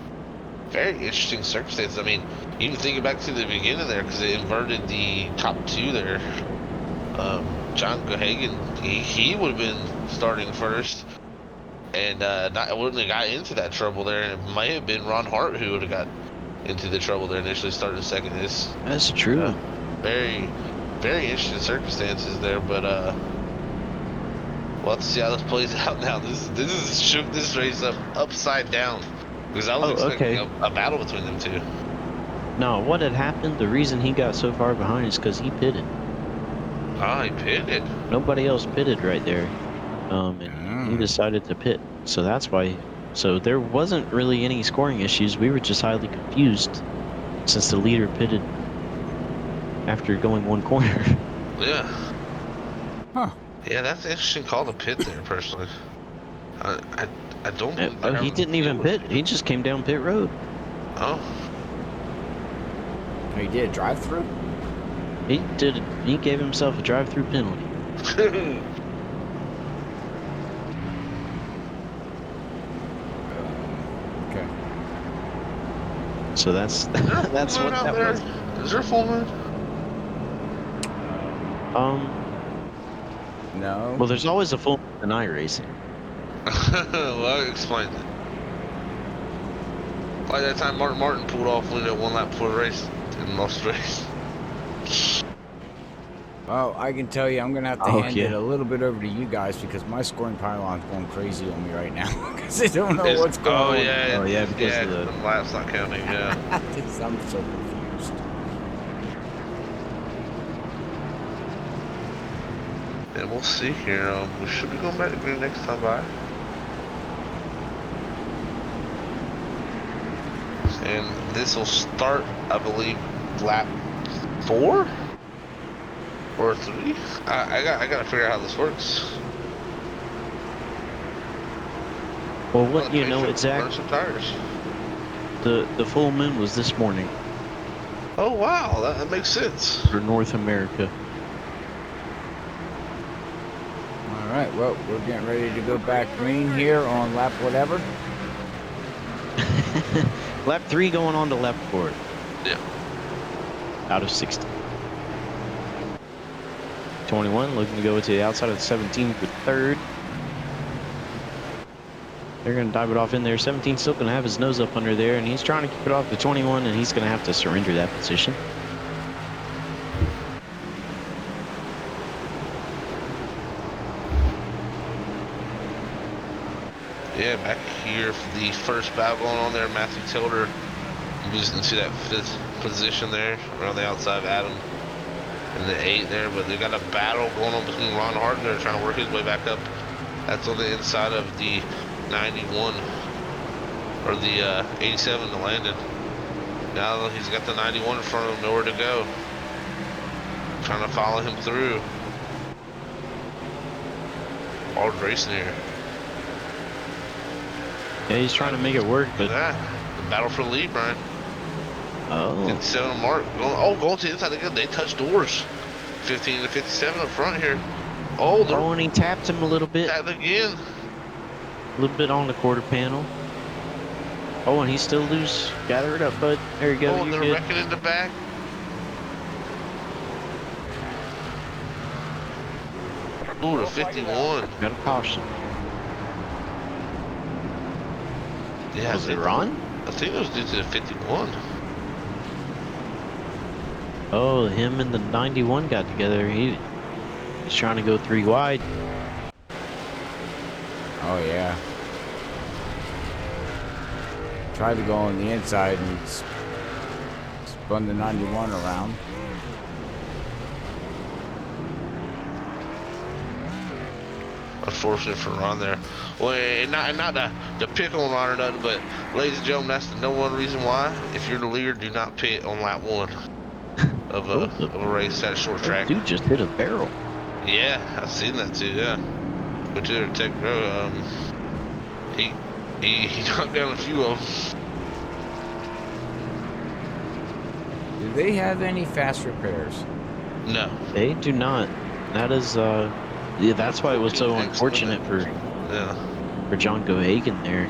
S5: very interesting circumstances. I mean, you can think back to the beginning there because they inverted the top two there. John Gohagan, he would have been starting first. And wouldn't have got into that trouble there. And it might have been Ron Hart who would have got into the trouble there initially, started second.
S4: That's true.
S5: Very, very interesting circumstances there, but we'll have to see how this plays out now. This is shook this race up upside down because I was expecting a battle between them two.
S4: No, what had happened? The reason he got so far behind is because he pitted.
S5: Ah, he pitted.
S4: Nobody else pitted right there, and he decided to pit. So that's why. So there wasn't really any scoring issues. We were just highly confused since the leader pitted after going one corner.
S5: Yeah.
S3: Huh.
S5: Yeah, that's an interesting call to pit there, personally. I don't.
S4: He didn't even pit. He just came down pit road.
S5: Oh.
S3: Oh, he did a drive-through?
S4: He did. He gave himself a drive-through penalty.
S3: Okay.
S4: So that's that's what that was.
S5: Is there a full moon?
S3: No.
S4: Well, there's always a full moon in iRacing.
S5: Well, explain it. Like that time Martin pulled off when that one lap before the race and lost the race.
S3: Well, I can tell you, I'm going to have to hand it a little bit over to you guys because my scoring pylon's going crazy on me right now because I don't know what's going on.
S4: Oh, yeah, because
S5: the lap's not counting, yeah.
S3: I'm so confused.
S5: And we'll see here. We should be going back to green next time by. And this will start, I believe, lap 4? Or 3? I gotta figure out how this works.
S4: Well, what you know exactly?
S5: Burn some tires.
S4: The full moon was this morning
S5: Oh wow, that makes sense.
S4: for North America.
S3: All right, well, we're getting ready to go back green here on lap whatever.
S4: Lap 3 going on to lap 4
S5: Yeah.
S4: out of 60. 21 looking to go to the outside of 17 for third. They're going to dive it off in there. 17 still going to have his nose up under there, and he's trying to keep it off to 21, and he's going to have to surrender that position.
S5: Yeah, back here for the first battle going on there. Matthew Tilder moves into that 5th position there around the outside of Adam in the 8 there, but they got a battle going on between Ron Hart and they're trying to work his way back up. That's on the inside of the 91 or the 87 to Landon. Now he's got the 91 in front of him, nowhere to go. Trying to follow him through. Hard racing here.
S4: Yeah, he's trying to make it work, but...
S5: The battle for the lead, Brian.
S4: Oh.
S5: 57 mark. Going to the inside again. They touch doors. 15 to 57 up front here. Oh, they're
S4: and he tapped him a little bit.
S5: tapped again.
S4: A little bit on the quarter panel. Oh, and he's still loose. Gather it up, bud. There you go.
S5: Oh, and
S4: You're
S5: they're
S4: good.
S5: wrecking in the back. Ooh, to 51.
S4: Got a caution.
S5: Yeah,
S4: Was it Ron?
S5: I think it was due to the 51.
S4: Oh, him and the 91 got together. He's trying to go 3 wide.
S3: Oh, yeah. tried to go on the inside and spun the 91 around.
S5: Unfortunate for Ron there. Well, and not to pick on Ron or nothing, but ladies and gentlemen, that's the number one reason why. If you're the leader, do not pit on lap 1 of a race at a short track.
S4: Dude just hit a barrel.
S5: Yeah, I've seen that too. Yeah, but to their tech bro, he knocked down a few of them.
S3: Do they have any fast repairs?
S5: No,
S4: They do not. That is, yeah, that's why it was so unfortunate for John Gohagan there.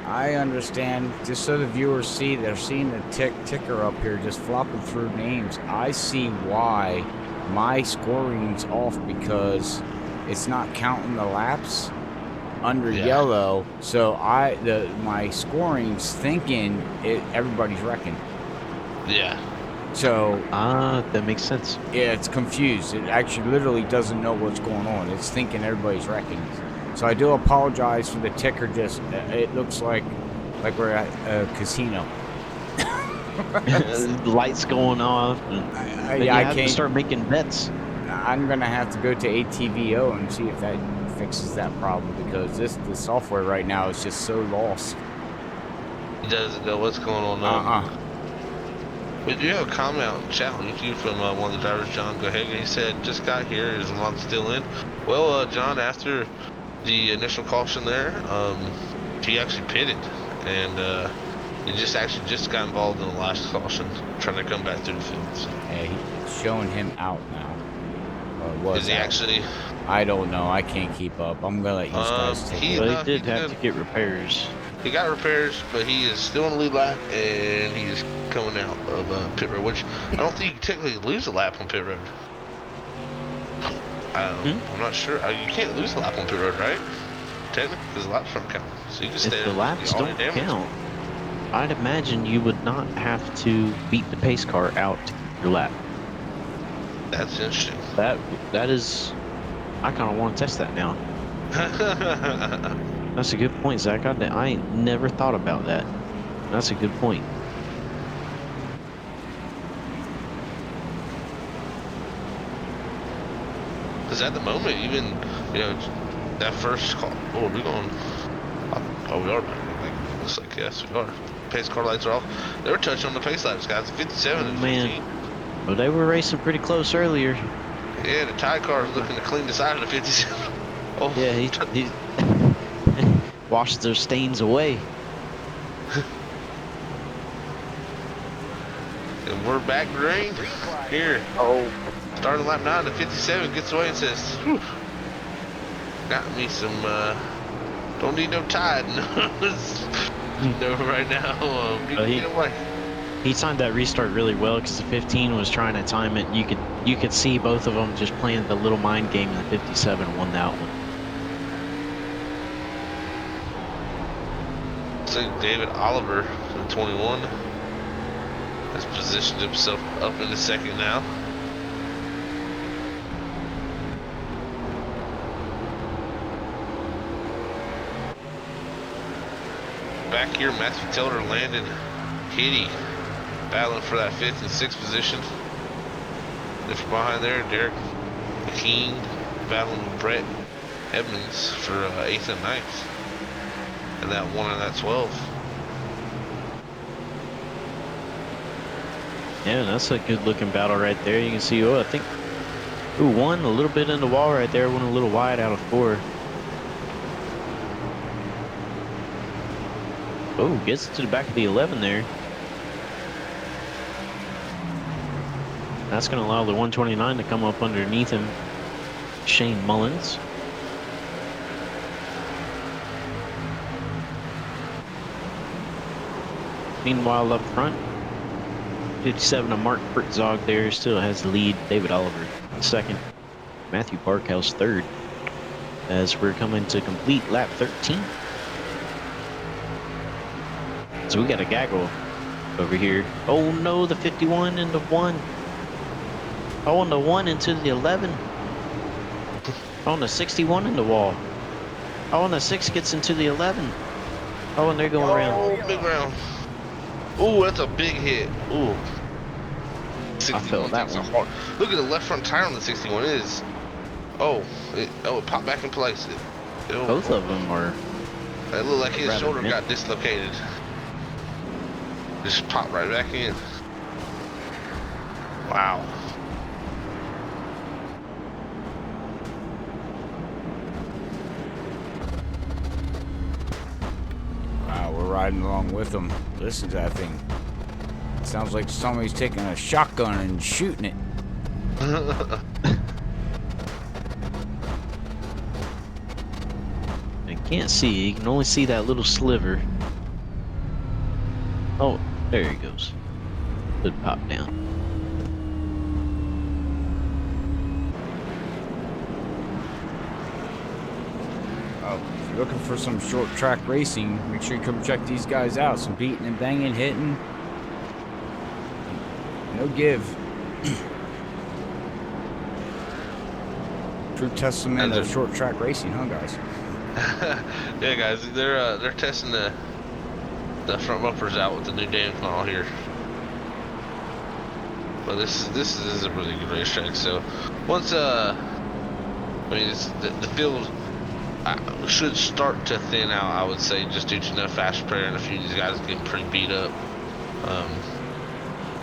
S3: I understand. Just so the viewers see, they're seeing the ticker up here just flopping through names. I see why my scoring's off, because it's not counting the laps under yellow. So my scoring's thinking everybody's wrecking.
S5: Yeah.
S3: So
S4: that makes sense.
S3: yeah, it's confused. It actually literally doesn't know what's going on. It's thinking everybody's wrecking. So I do apologize for the ticker. Just it looks like we're at a casino.
S4: Lights going off. And
S3: I
S4: have
S3: can't
S4: to start making bets.
S3: I'm gonna have to go to ATVO and see if that fixes that problem, because the software right now is just so lost.
S5: He doesn't know what's going on now. We do have a comment on the chat on YouTube from one of the drivers, John Gohagan. He said, just got here, is Ron still in? Well, John, after the initial caution there, he actually pitted, and he just got involved in the last caution, trying to come back through the field. So.
S3: Yeah, he's showing him out now.
S5: Is he actually?
S3: I don't know. I can't keep up. I'm gonna let you guys take it.
S4: But he did have to get repairs.
S5: He got repairs, but he is still in the lead lap, and he's coming out of pit road, which I don't think you can technically lose a lap on pit road. I'm not sure. You can't lose a lap on pit road, right? Technically, because the laps don't count. So you can stay
S4: If the laps don't count, I'd imagine you would not have to beat the pace car out to keep your lap.
S5: That's interesting.
S4: That is, I kind of want to test that now. That's a good point, Zach. I ain't never thought about that. That's a good point.
S5: Because at the moment, even, that first call, oh, we're going, oh, we are, like, looks like, yes, we are. Pace car lights are off. They were touching on the pace laps, guys, 57 and 15.
S4: Well, they were racing pretty close earlier.
S5: Yeah, the tie car is looking to clean the side of the 57. Oh,
S4: yeah, he washed those stains away.
S5: And we're back green here.
S3: Oh.
S5: Starting lap 9, the 57 gets away and says, whew, got me some, don't need no tide. No, right now, get away.
S4: He timed that restart really well, because the 15 was trying to time it. You could see both of them just playing the little mind game, and the 57 won that one.
S5: So David Oliver, from 21, has positioned himself up in the second now. Back here, Matthew Taylor, Landon Hitty, battling for that 5th and 6th position. And from behind there, Derek McKean battling with Brett Edmonds for 8th and 9th. And that 1 and that 12.
S4: Yeah, that's a good looking battle right there. You can see, I think, one a little bit in the wall right there, went a little wide out of 4. Oh, gets to the back of the 11 there. That's going to allow the 129 to come up underneath him. Shane Mullins. Meanwhile, up front, 57 of Mark Pertzog there still has the lead. David Oliver second. Matthew Barkhouse third. As we're coming to complete lap 13. So we got a gaggle over here. Oh no, the 51 and the 1. Oh, and the 1 into the 11. Oh, and the 61 in the wall. Oh, and the 6 gets into the 11. Oh, and they're going around.
S5: Oh, big round. Ooh, that's a big hit. Ooh.
S4: I felt that one.
S5: Hard. Look at the left front tire on the 61. It is. Oh, it popped back in place.
S4: Both of them are.
S5: It looked like his shoulder got dislocated. Just popped right back in. Wow.
S3: Wow, we're riding along with them. Listen to that thing. It sounds like somebody's taking a shotgun and shooting it.
S4: I can't see. You can only see that little sliver. Oh, there he goes. Could pop down.
S3: Oh, if you're looking for some short track racing, make sure you come check these guys out. Some beating and banging, hitting. No give. True testament of short track racing, huh, guys?
S5: Yeah, guys, they're testing the front bumpers out with the new dam funnel here. But this is a really good racetrack. So once I mean the field should start to thin out, I would say, just due to no fast prayer and a few of these guys getting pretty beat up.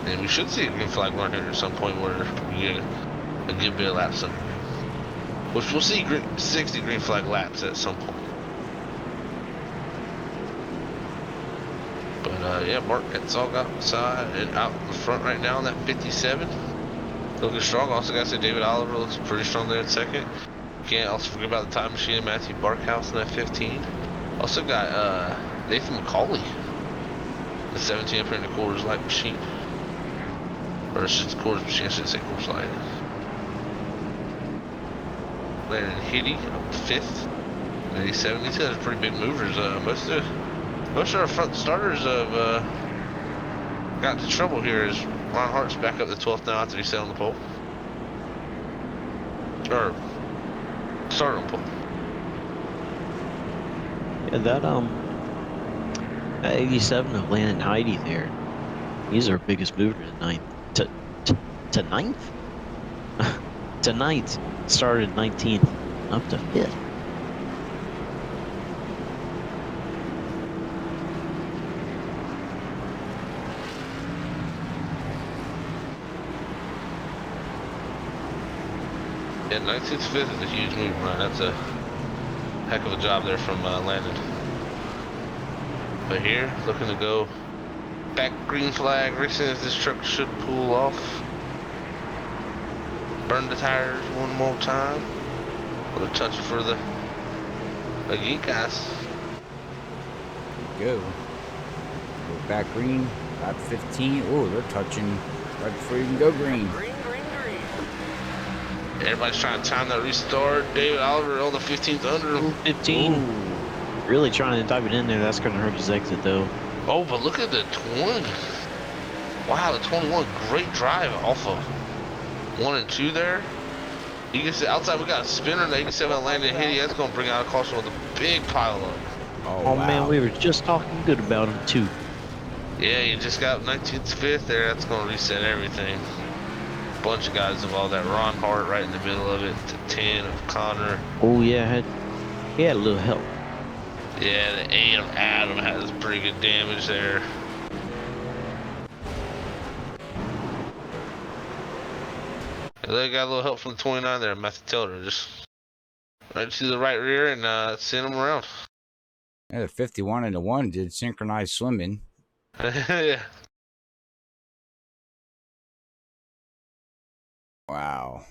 S5: And we should see a green flag run here at some point where we get a good bit of laps under. Which we'll see 60 green flag laps at some point. But yeah, Mark gets all outside and out in the front right now on that 57. Looking strong. Also got to say David Oliver looks pretty strong there in second. Can't also forget about the time machine and Matthew Barkhouse in that 15. Also got Nathan McCauley, the 17 up here in the Coors Light machine. Or it's just Coors machine, I should say Coors Light. Landon Hitty up 5th, 87. These guys are pretty big movers. Most of our front starters have got into trouble here as Ron Hart's back up to 12th now after he sat on the pole. Or started on pole.
S4: Yeah, that 87 of Landon Heidi there. He's our biggest mover to ninth. To ninth? To ninth. Started 19th up to 5th.
S5: Yeah, 19th, 5th is a huge move, Ryan. That's a heck of a job there from Landon. But here, looking to go back green flag racing as this truck should pull off. Burn the tires one more time. With a touch for the geek guys.
S3: Go. Go back green. Lap 15. Oh, they're touching right before you can go green.
S5: Everybody's trying to time that restart. David Oliver on the 15th under him.
S4: 15. Ooh. Really trying to dive it in there. That's going to hurt his exit, though.
S5: Oh, but look at the 20. Wow, the 21. Great drive off of 1 and 2 there. You can see outside we got a spinner in the 87 Landon Hitty. That's going to bring out a caution with a big pile up.
S4: Oh wow. Man, we were just talking good about him, too.
S5: Yeah, you just got 19th, 5th there. That's going to reset everything. Bunch of guys involved. That Ron Hart right in the middle of it. To 10 of Connor.
S4: Oh yeah, he had a little help.
S5: Yeah, the 8 of Adam has pretty good damage there. And they got a little help from the 29 there, Matthew Tilder. Just right to the right rear and send them around.
S3: Yeah, the 51 and the 1 did synchronized swimming.
S5: Yeah.
S3: Wow.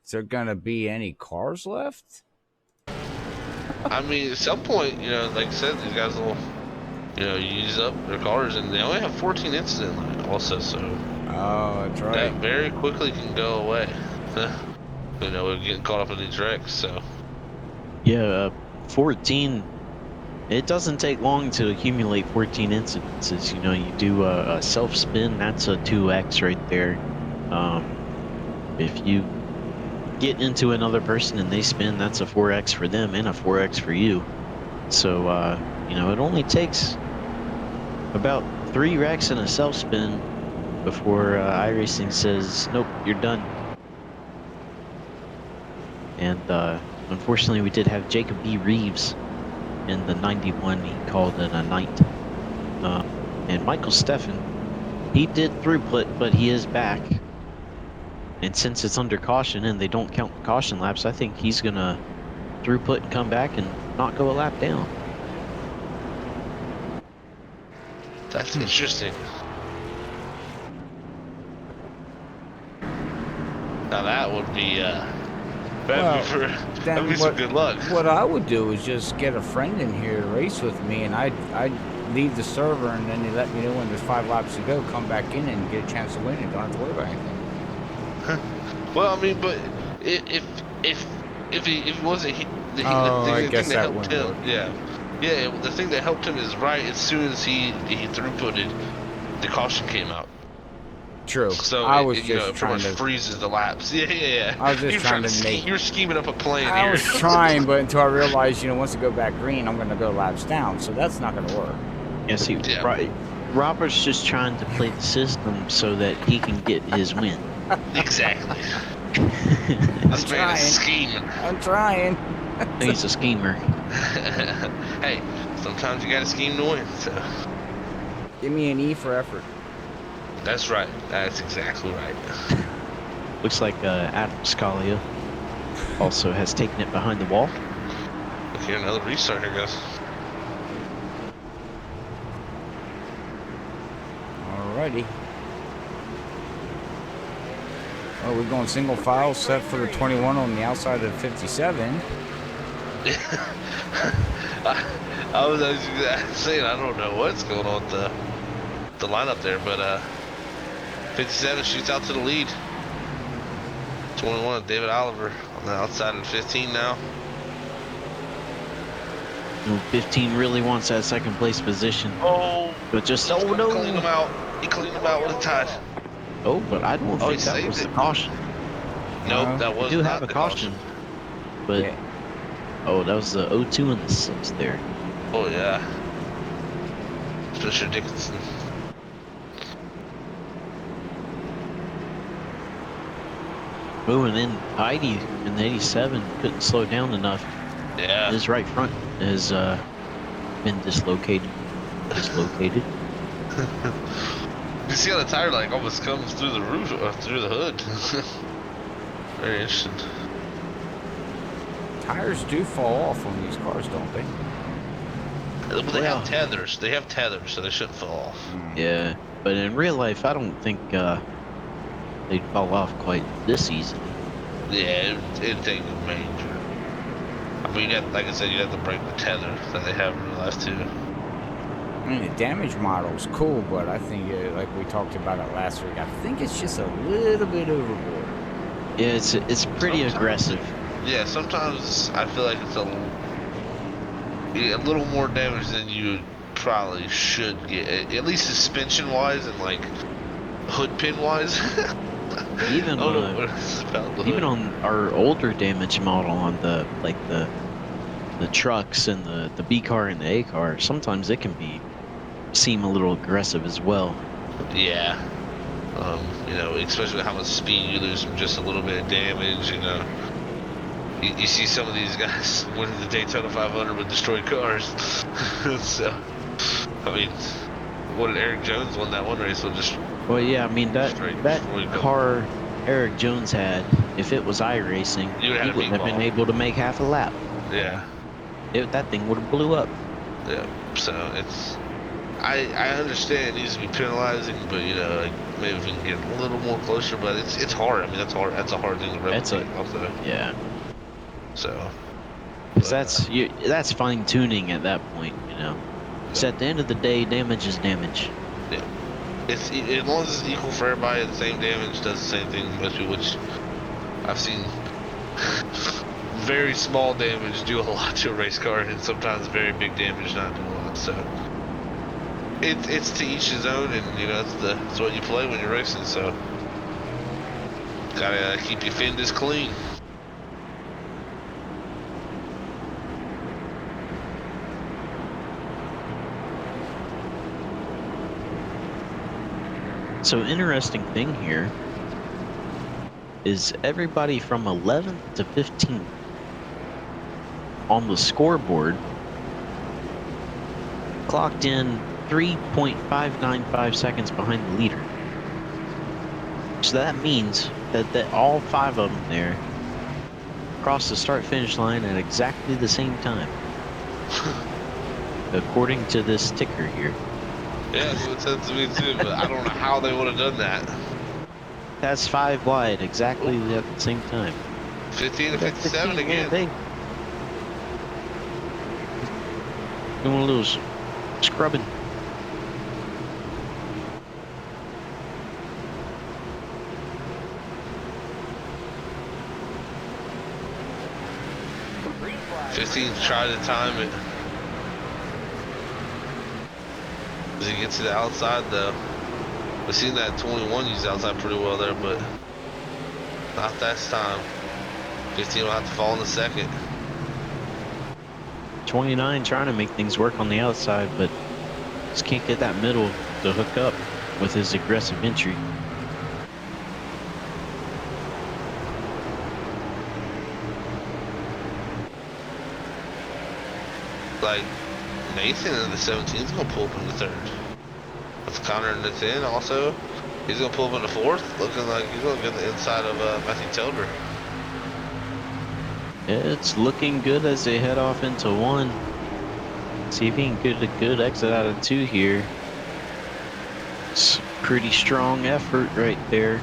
S3: Is there gonna be any cars left?
S5: I mean, at some point, you know, like I said, these guys will, you know, use up their cars, and they only have 14 incident line also, so.
S3: Oh, that's right.
S5: That very quickly can go away. You know, we're getting caught up in these wrecks, so.
S4: Yeah, 14. It doesn't take long to accumulate 14 incidences. You know, you do a self spin, that's a 2x right there. If you get into another person and they spin, that's a 4x for them and a 4x for you. So, you know, it only takes about 3 wrecks and a self spin before iRacing says, nope, you're done. And unfortunately, we did have Jacob B. Reeves in the 91. He called it a night. And Michael Steffen, he did throughput, but he is back. And since it's under caution and they don't count caution laps, I think he's going to throughput and come back and not go a lap down.
S5: That's interesting. Now that would be that'd be some good luck.
S3: What I would do is just get a friend in here to race with me, and I'd leave the server, and then they let me know when there's 5 laps to go, come back in and get a chance to win and don't have to worry about anything.
S5: Well, I mean, but if he wasn't, the thing that helped him, yeah, the thing that helped him is right as soon as he throughputed, the caution came out.
S3: True.
S5: So
S3: I was
S5: it pretty much freezes the laps. Yeah.
S3: I was just trying to make.
S5: You're scheming up a plan here.
S3: I was trying, but until I realized, once it go back green, I'm going to go laps down. So that's not going to work.
S4: Yeah, right. Robert's just trying to play the system so that he can get his win.
S5: Exactly. This man is scheming.
S3: I'm trying.
S4: He's a schemer.
S5: Hey, sometimes you got to scheme to win. So.
S3: Give me an E for effort.
S5: That's right. That's exactly right.
S4: Looks like Adam Scalia also has taken it behind the wall.
S5: Okay, another restart here, guys.
S3: Alrighty. Oh, we're going single file set for the 21 on the outside of the 57.
S5: I was saying I don't know what's going on with the lineup there, but 57 shoots out to the lead. 21, David Oliver on the outside of 15 now.
S4: 15 really wants that second place position.
S5: Oh,
S4: but just
S5: cleaned him out. He cleaned him out with a tie.
S4: Oh, but I don't think that was the caution.
S5: Nope, that was
S4: we do
S5: not
S4: have a
S5: the
S4: caution. But oh, that was the 0-2 and the 6 there.
S5: Oh yeah, Fisher Dickinson.
S4: Oh, and then Heidi in the 87 couldn't slow down enough.
S5: Yeah.
S4: His right front has been dislocated.
S5: You see how the tire like almost comes through the roof, through the hood. Very interesting.
S3: Tires do fall off on these cars, don't they?
S5: Well, they have tethers. They have tethers, so they shouldn't fall off.
S4: Yeah, but in real life, I don't think they'd fall off quite this easily.
S5: Yeah, it'd take a major. I mean, like I said, you have to break the tether that they have in real life too.
S3: I mean, the damage model is cool, but I think, like we talked about it last week, I think it's just a little bit overboard.
S4: Yeah, it's pretty aggressive.
S5: Yeah, sometimes I feel like it's a little more damage than you probably should get, at least suspension-wise and like hood pin-wise.
S4: Even on our older damage model on the trucks and the B car and the A car, sometimes it can seem a little aggressive as well.
S5: Yeah. Especially how much speed you lose from just a little bit of damage, You see some of these guys winning the Daytona 500 with destroyed cars. So, I mean, what did Eric Jones won that one race with just...
S4: Well, yeah, I mean, that car Eric Jones had, if it was iRacing, he wouldn't have been able to make half a lap.
S5: Yeah.
S4: That thing would have blew up.
S5: Yeah, so it's... I understand it needs to be penalizing, but, maybe if we can get a little more closer, but it's hard. I mean, that's hard. That's a hard thing to replicate also.
S4: Yeah.
S5: So...
S4: Because that's fine-tuning at that point, So at the end of the day, damage is damage.
S5: Yeah. As long as it's equal for everybody, the same damage does the same thing as most people, which I've seen very small damage do a lot to a race car, and sometimes very big damage not do a lot. So it's to each his own, and that's what you play when you're racing. So gotta keep your fenders clean.
S4: So interesting thing here is everybody from 11th to 15th on the scoreboard clocked in 3.595 seconds behind the leader. So that means that all 5 of them there crossed the start-finish line at exactly the same time, according to this ticker here.
S5: Yeah, that's what it said to me too, but I don't know how they would have done that.
S4: That's 5 wide, exactly at the same time.
S5: 15 to 57 again.
S4: They doing a little scrubbing.
S5: Try to time it. As he gets to the outside though. We've seen that 21 use the outside pretty well there, but not this time. 15 will have to fall in the second.
S4: 29 trying to make things work on the outside, but just can't get that middle to hook up with his aggressive entry.
S5: Like Nathan in the 17 is gonna pull up in the 3rd. With Connor in the 10 also. He's gonna pull up in the 4th, looking like he's gonna get the inside of Matthew Telber.
S4: It's looking good as they head off into 1. See if he can get a good exit out of 2 here. It's a pretty strong effort right there.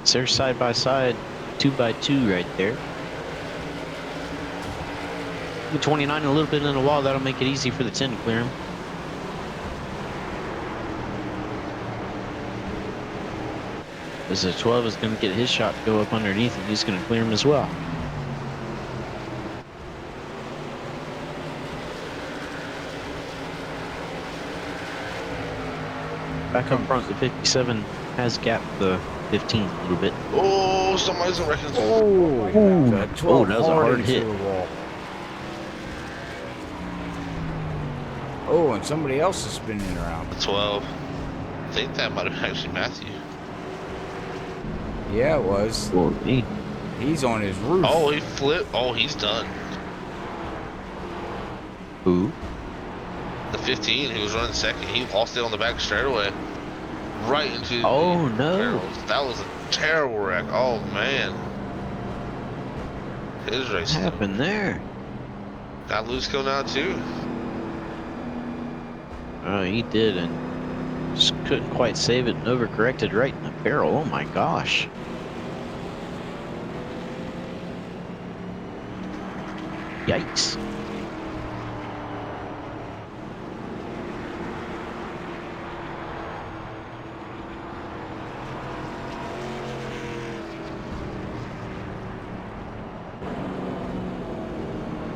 S4: It's their side by side, 2 by 2 right there. 29 a little bit in the wall, that'll make it easy for the 10 to clear him. As the 12 is going to get his shot to go up underneath and he's going to clear him as well. Back up front, the 57 has gapped the 15 a little bit.
S5: Oh, somebody's in wrecking.
S3: That 12
S4: that was a hard hit.
S3: into the wall. Oh, and somebody else is spinning around.
S5: 12. I think that might have been actually Matthew.
S3: Yeah, it was.
S4: Well,
S3: He's on his roof.
S5: Oh, he flipped. Oh, he's done.
S4: who?
S5: The 15, who was running second, he lost it on the back straightaway. Right into
S4: Oh,
S5: the
S4: no.
S5: barrels. That was a terrible wreck. Oh, man. His race
S4: What happened there?
S5: got loose go now, too.
S4: Oh, he did, and just couldn't quite save it and overcorrected right in the barrel. Oh my gosh. Yikes.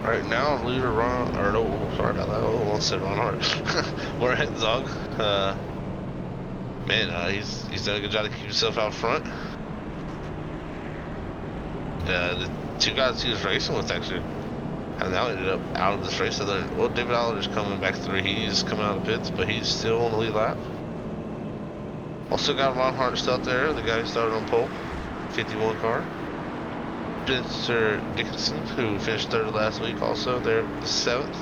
S5: Right now, leader Ron, or no, sorry about that. Oh, I said Ron Hart. We're at Zog. Man, he's done a good job to keep himself out front. The 2 guys he was racing with actually have now ended up out of this race. Well, David Aller's coming back through. He's coming out of the pits, but he's still on the lead lap. Also got Ron Hart still out there, the guy who started on pole, 51 car. Spencer Dickinson, who finished 3rd last week, also there, the 7th.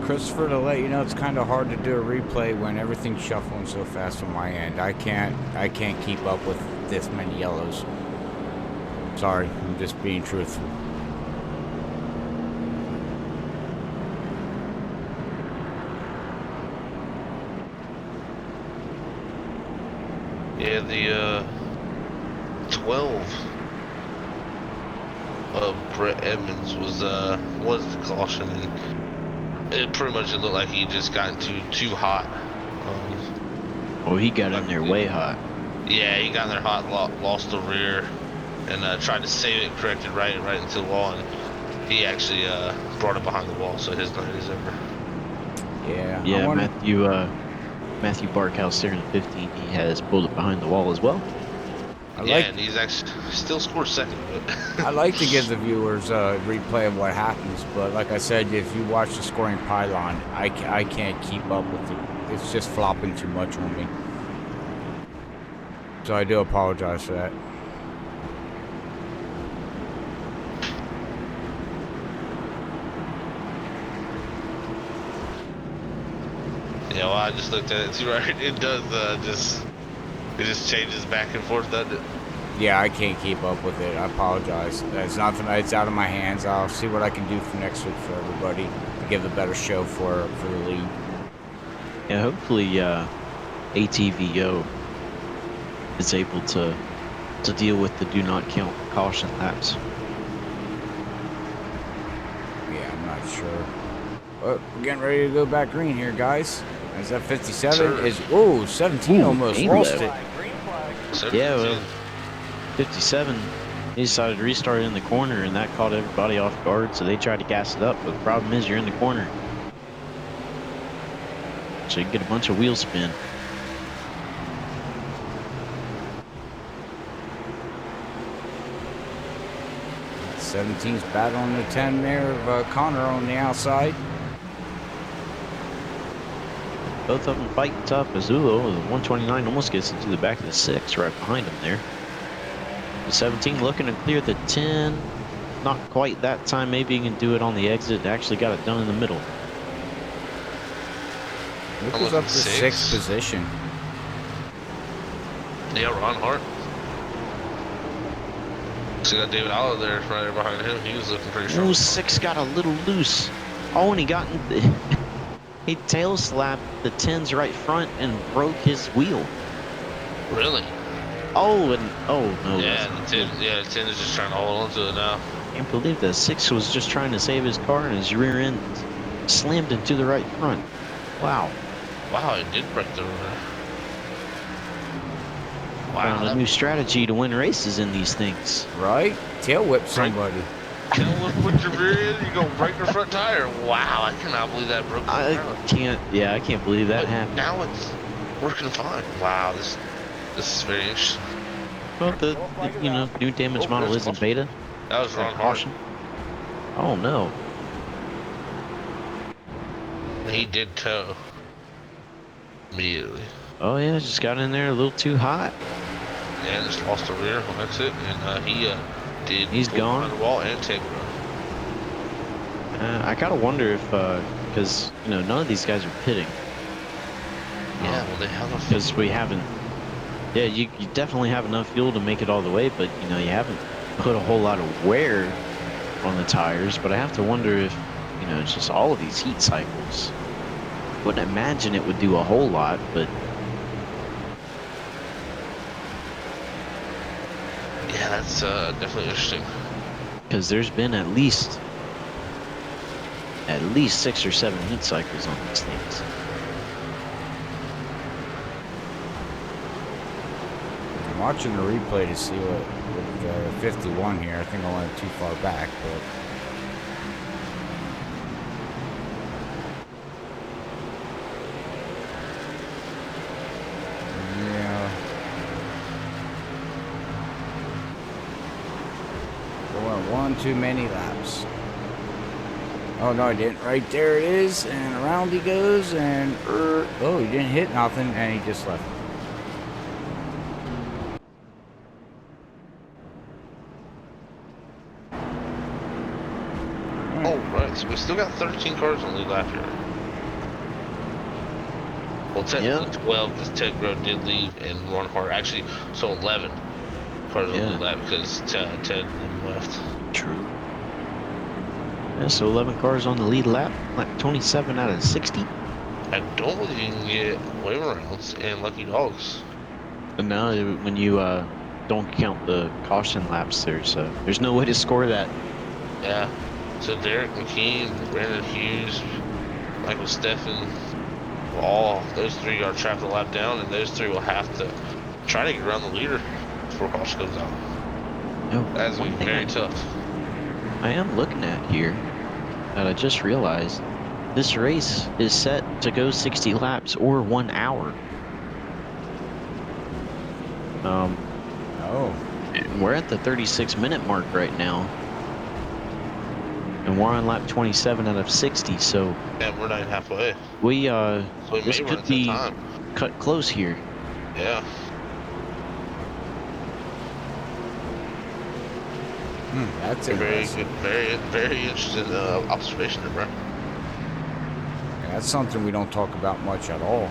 S3: Christopher, to let you know, it's kind of hard to do a replay when everything's shuffling so fast on my end. I can't keep up with this many yellows. Sorry, I'm just being truthful.
S5: Yeah, the 12 of Brett Edmonds was the caution, and it pretty much looked like he just got too hot.
S4: Oh, he got in there way hot.
S5: Yeah, he got in there hot, lost the rear, and tried to save it, corrected right into the wall, and he actually brought it behind the wall, so his night is over.
S3: Yeah.
S4: Yeah, Matthew Barkhouse there in the 15, he has pulled it behind the wall as well.
S5: And he's actually still scored second. But
S3: I like to give the viewers a replay of what happens, but like I said, if you watch the scoring pylon, I can't keep up with it's just flopping too much on me. So I do apologize for that.
S5: Yeah, well, I just looked at it too, right? It does it just changes back and forth, doesn't it?
S3: Yeah, I can't keep up with it. I apologize. It's nothing. It's out of my hands. I'll see what I can do for next week for everybody to give a better show for the league.
S4: Yeah, hopefully ATVO is able to deal with the do not count caution laps.
S3: Yeah, I'm not sure. But we're getting ready to go back green here, guys. As that 57
S5: Sure.
S3: is 17 almost
S4: green
S3: lost
S4: flag.
S3: it.
S4: Yeah, well, 57, he decided to restart in the corner, and that caught everybody off guard, so they tried to gas it up, but the problem is you're in the corner. So you can get a bunch of wheel spin.
S3: 17's battling the 10 there of Connor on the outside.
S4: Both of them fighting tough. Azulo, the 129, almost gets into the back of the 6 right behind him there. The 17 looking to clear the 10. Not quite that time. Maybe he can do it on the exit. Actually got it done in the middle.
S3: Luke was up to 6th position.
S5: Yeah, Ron Hart. So you got David Allo there, right there behind him. He was looking pretty strong.
S4: Oh, 6 got a little loose. Oh, and he got in the, he tail slapped the 10's right front and broke his wheel.
S5: Really?
S4: Oh, and oh no.
S5: Yeah, the 10 is just trying to hold on to it now.
S4: I can't believe that 6 was just trying to save his car, and his rear end slammed into the right front. Wow.
S5: Wow, it did break the rear.
S4: Found a new strategy to win races in these things.
S3: Right? Tail whip somebody.
S5: Tail whip with your rear end, you're gonna break your front tire. Wow, I cannot believe that broke the
S4: I
S5: ground.
S4: can't believe that
S5: But
S4: happened.
S5: now it's working fine. Wow, this is very interesting.
S4: Well, the new damage model is in beta.
S5: That was Ron Hart.
S4: Caution. Oh no.
S5: He did tow immediately.
S4: Oh yeah, just got in there a little too hot.
S5: And just lost the rear on exit, and
S4: He's
S5: pull
S4: gone.
S5: behind the wall and take row.
S4: I gotta wonder if, because none of these guys are pitting.
S5: Yeah, well they have a
S4: Because we haven't. Yeah, you definitely have enough fuel to make it all the way, but you haven't put a whole lot of wear on the tires. But I have to wonder if it's just all of these heat cycles. Wouldn't imagine it would do a whole lot, but
S5: yeah, that's definitely interesting.
S4: because there's been at least 6 or 7 heat cycles on these things.
S3: I'm watching the replay to see what 51 here. I think I went too far back, but yeah. Going one too many laps. Oh no, I didn't. Right there it is, and around he goes, and oh, he didn't hit nothing, and he just left.
S5: Oh, right, so we still got 13 cars on the lead lap here. Well, technically 12 because Ted Grove did leave and Ron Hart actually, so 11 cars on the lead lap because Ted left.
S4: True. Yeah, so 11 cars on the lead lap, like 27 out of 60.
S5: I don't believe you can get wave rounds and lucky dogs.
S4: And now, when you don't count the caution laps, there's no way to score that.
S5: Yeah. So Derek McKean, Brandon Hughes, Michael Steffen, all those 3 are trapped a lap down, and those 3 will have to try to get around the leader before caution goes out.
S4: No,
S5: That's going to be very tough.
S4: I am looking at here that I just realized this race is set to go 60 laps or 1 hour. We're at the 36-minute mark right now, and we're on lap 27 out of 60. So
S5: Yeah, we're not even halfway.
S4: We
S5: So we
S4: this
S5: may run
S4: could
S5: into
S4: be
S5: time.
S4: cut close here.
S5: Yeah.
S3: That's
S5: Very
S3: interesting.
S5: good. Very interesting observation there, bro.
S3: Yeah, that's something we don't talk about much at all.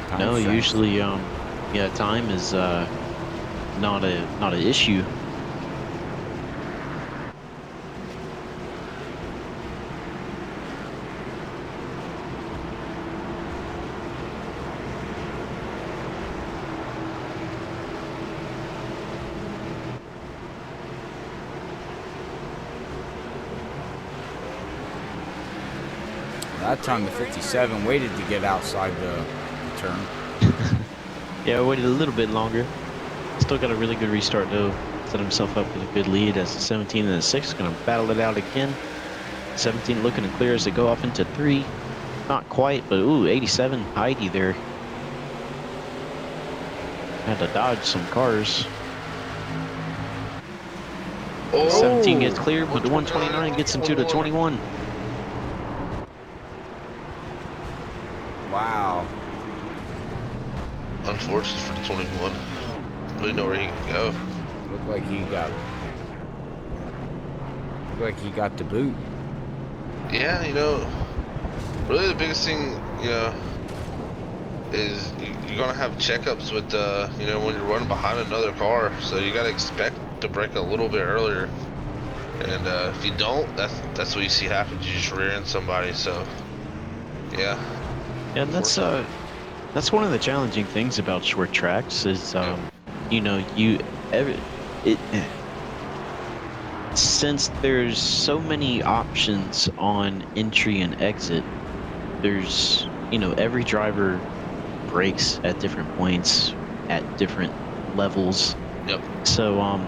S3: Time
S4: No,
S3: strength.
S4: usually yeah, time is not an issue.
S3: That time the 57 waited to get outside the turn.
S4: Yeah, I waited a little bit longer. Still got a really good restart though. Set himself up with a good lead as the 17 and the 6 gonna battle it out again. 17 looking to clear as they go off into 3. Not quite, but ooh, 87 Heidi there. Had to dodge some cars.
S5: Oh,
S4: 17 gets cleared, but the 129 gets him to the 21.
S3: Wow.
S5: Unfortunate for the 21. Really know where he can go.
S3: Looked like he got the boot.
S5: Yeah, you know, really the biggest thing, you know, is you're gonna have checkups with, you know, when you're running behind another car. So you gotta expect to brake a little bit earlier. And if you don't, that's what you see happen. You just rear end somebody. So yeah.
S4: And that's one of the challenging things about short tracks is you know, since there's so many options on entry and exit, there's, you know, every driver brakes at different points at different levels.
S5: Yep.
S4: So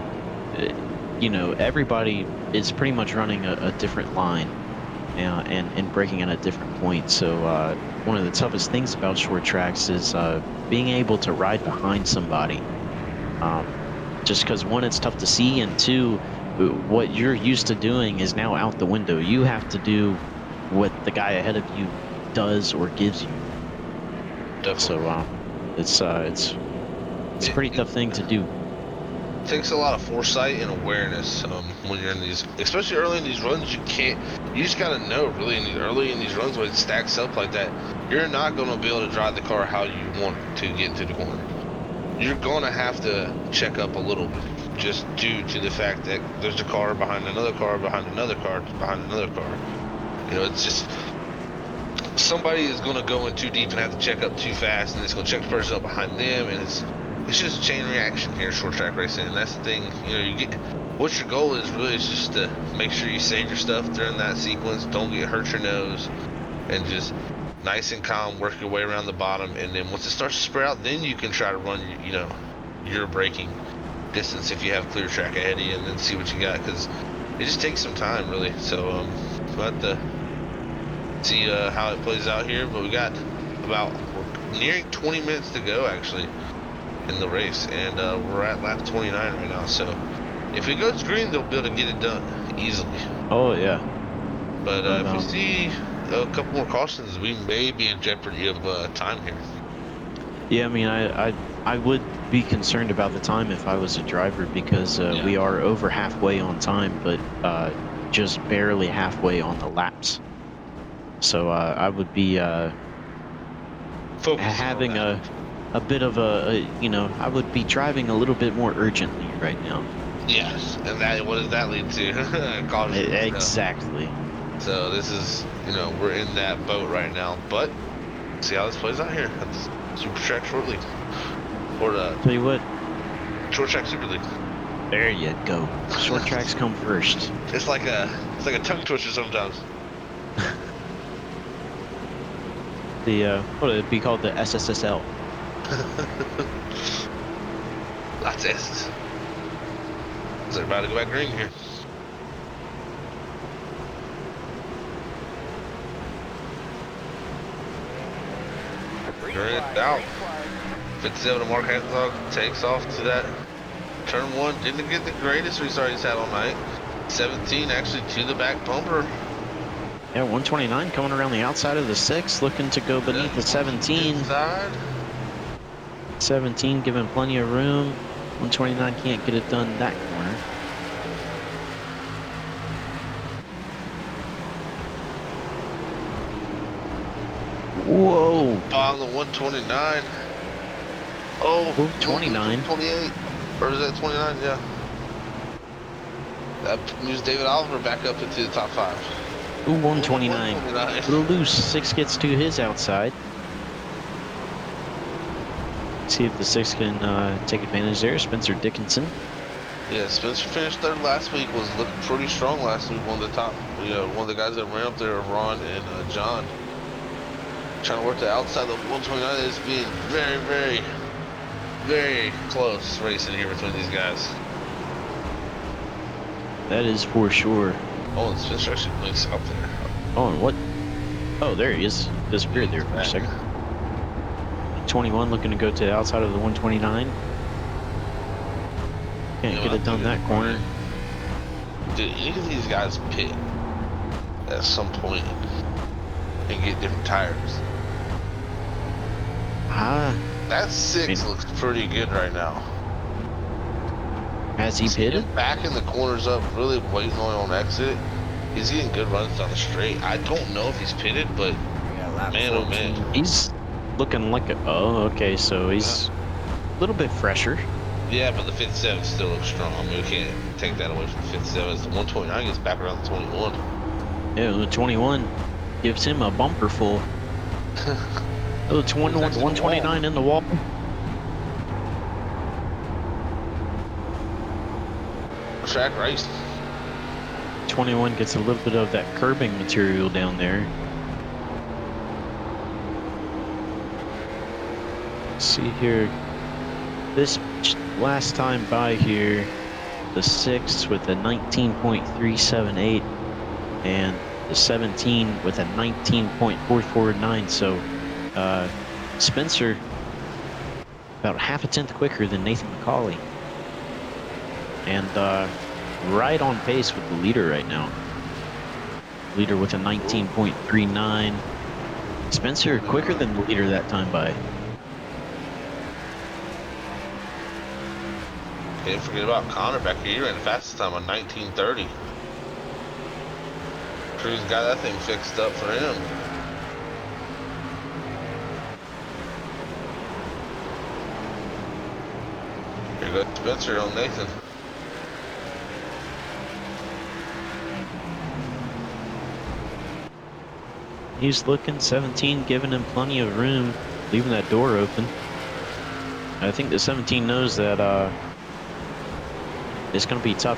S4: you know, everybody is pretty much running a different line and braking at a different point. So one of the toughest things about short tracks is being able to ride behind somebody. Just because, one, it's tough to see, and two, what you're used to doing is now out the window. You have to do what the guy ahead of you does or gives you.
S5: Definitely.
S4: So it's a pretty tough thing to do.
S5: It takes a lot of foresight and awareness when you're in these, especially early in these runs. You just gotta know really early in these runs when it stacks up like that, you're not gonna be able to drive the car how you want to get into the corner. You're gonna have to check up a little bit, just due to the fact that there's a car behind another car behind another car behind another car. You know, it's just somebody is gonna go in too deep and have to check up too fast, and it's gonna check the person up behind them, and it's just a chain reaction here in short track racing. And that's the thing, you know, what your goal is really is just to make sure you save your stuff during that sequence, don't hurt your nose, and just nice and calm work your way around the bottom. And then once it starts to spread out, then you can try to run, you know, your braking distance if you have clear track ahead of you, and then see what you got, because it just takes some time really. So we'll have to see how it plays out here, but we're nearing 20 minutes to go actually in the race, and we're at lap 29 right now. So if it goes green, they'll be able to get it done easily.
S4: Oh yeah.
S5: But if we see a couple more cautions, we may be in jeopardy of time here.
S4: Yeah, I mean, I would be concerned about the time if I was a driver, because we are over halfway on time, but just barely halfway on the laps. So I would be having a bit of you know, I would be driving a little bit more urgently right now.
S5: Yes, and what does that lead to? Caution.
S4: Exactly.
S5: So this is, you know, we're in that boat right now, but see how this plays out here at the Super Track Short League, or
S4: Tell you what,
S5: Short Track Super League.
S4: there you go. Short tracks come first.
S5: It's like a tongue twister sometimes.
S4: What would it be called? The SSSL.
S5: Lots of S's. Is everybody go back green here? Green out. 57 to Mark Hansog takes off to that turn one. Didn't get the greatest restart he's had all night. 17 actually to the back bumper.
S4: Yeah, 129 coming around the outside of the 6, looking to go beneath the 17.
S5: Inside.
S4: 17 giving plenty of room. 129 can't get it done that corner. Whoa!
S5: On the 129. Oh,
S4: 29.
S5: 28. Or is that 29? Yeah. That moves David Oliver back up into the top 5.
S4: Ooh, 129. A little loose. 6 gets to his outside. See if the 6 can take advantage there. Spencer Dickinson.
S5: Yeah, Spencer finished third last week. Was looking pretty strong last week. One of the top, one of the guys that ran up there, Ron and John. Trying to work the outside of 129 is being very, very, very close racing here between these guys.
S4: That is for sure.
S5: Oh, and Spencer actually blinks out there.
S4: Oh, and what? Oh, there he is. Disappeared there for a second. 21 looking to go to the outside of the 129. Can't get it done that corner.
S5: Did any of these guys pit at some point and get different tires? That 6 looks pretty good right now.
S4: Has he pitted?
S5: Backing the corners up, really waiting on exit. He's getting good runs down the straight. I don't know if he's pitted, but man, oh man.
S4: He's looking like a... Oh, okay, so he's a little bit fresher.
S5: Yeah, but the 57 still looks strong. I mean, we can't take that away from the 57. As the 129 gets back around the 21.
S4: Yeah, the 21 gives him a bumper full. Oh, 129 in the wall.
S5: Track race.
S4: 21 gets a little bit of that curbing material down there. Let's see here. This last time by here, the 6 with a 19.378 and the 17 with a 19.449. So Spencer about half a tenth quicker than Nathan McCauley. And right on pace with the leader right now. Leader with a 19.39. Spencer quicker than the leader that time by.
S5: Can't forget about Connor back here. He ran the fastest time on 19:30. Crew's got that thing fixed up for him. Here goes Spencer on Nathan.
S4: He's looking 17, giving him plenty of room, leaving that door open. I think the 17 knows that it's going to be tough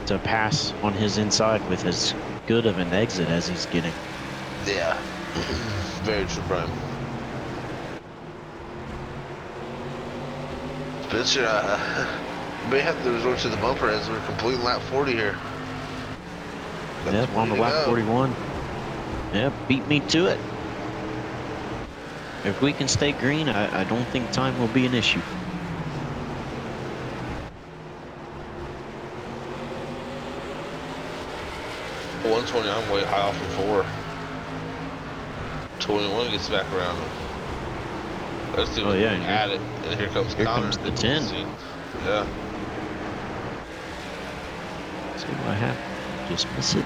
S4: to pass on his inside with as good of an exit as he's getting.
S5: Yeah, very true, Brian. Spencer may have to resort to the bumper as we're completing lap 40 here.
S4: Yep, on the lap 41. Yep, beat me to it. If we can stay green, I don't think time will be an issue.
S5: Well, 120, I'm way high off of 4. 21 gets back around. Let's do it. At it. And here comes
S4: Here
S5: Connor.
S4: comes the 10.
S5: Yeah.
S4: See what happened. Just miss it.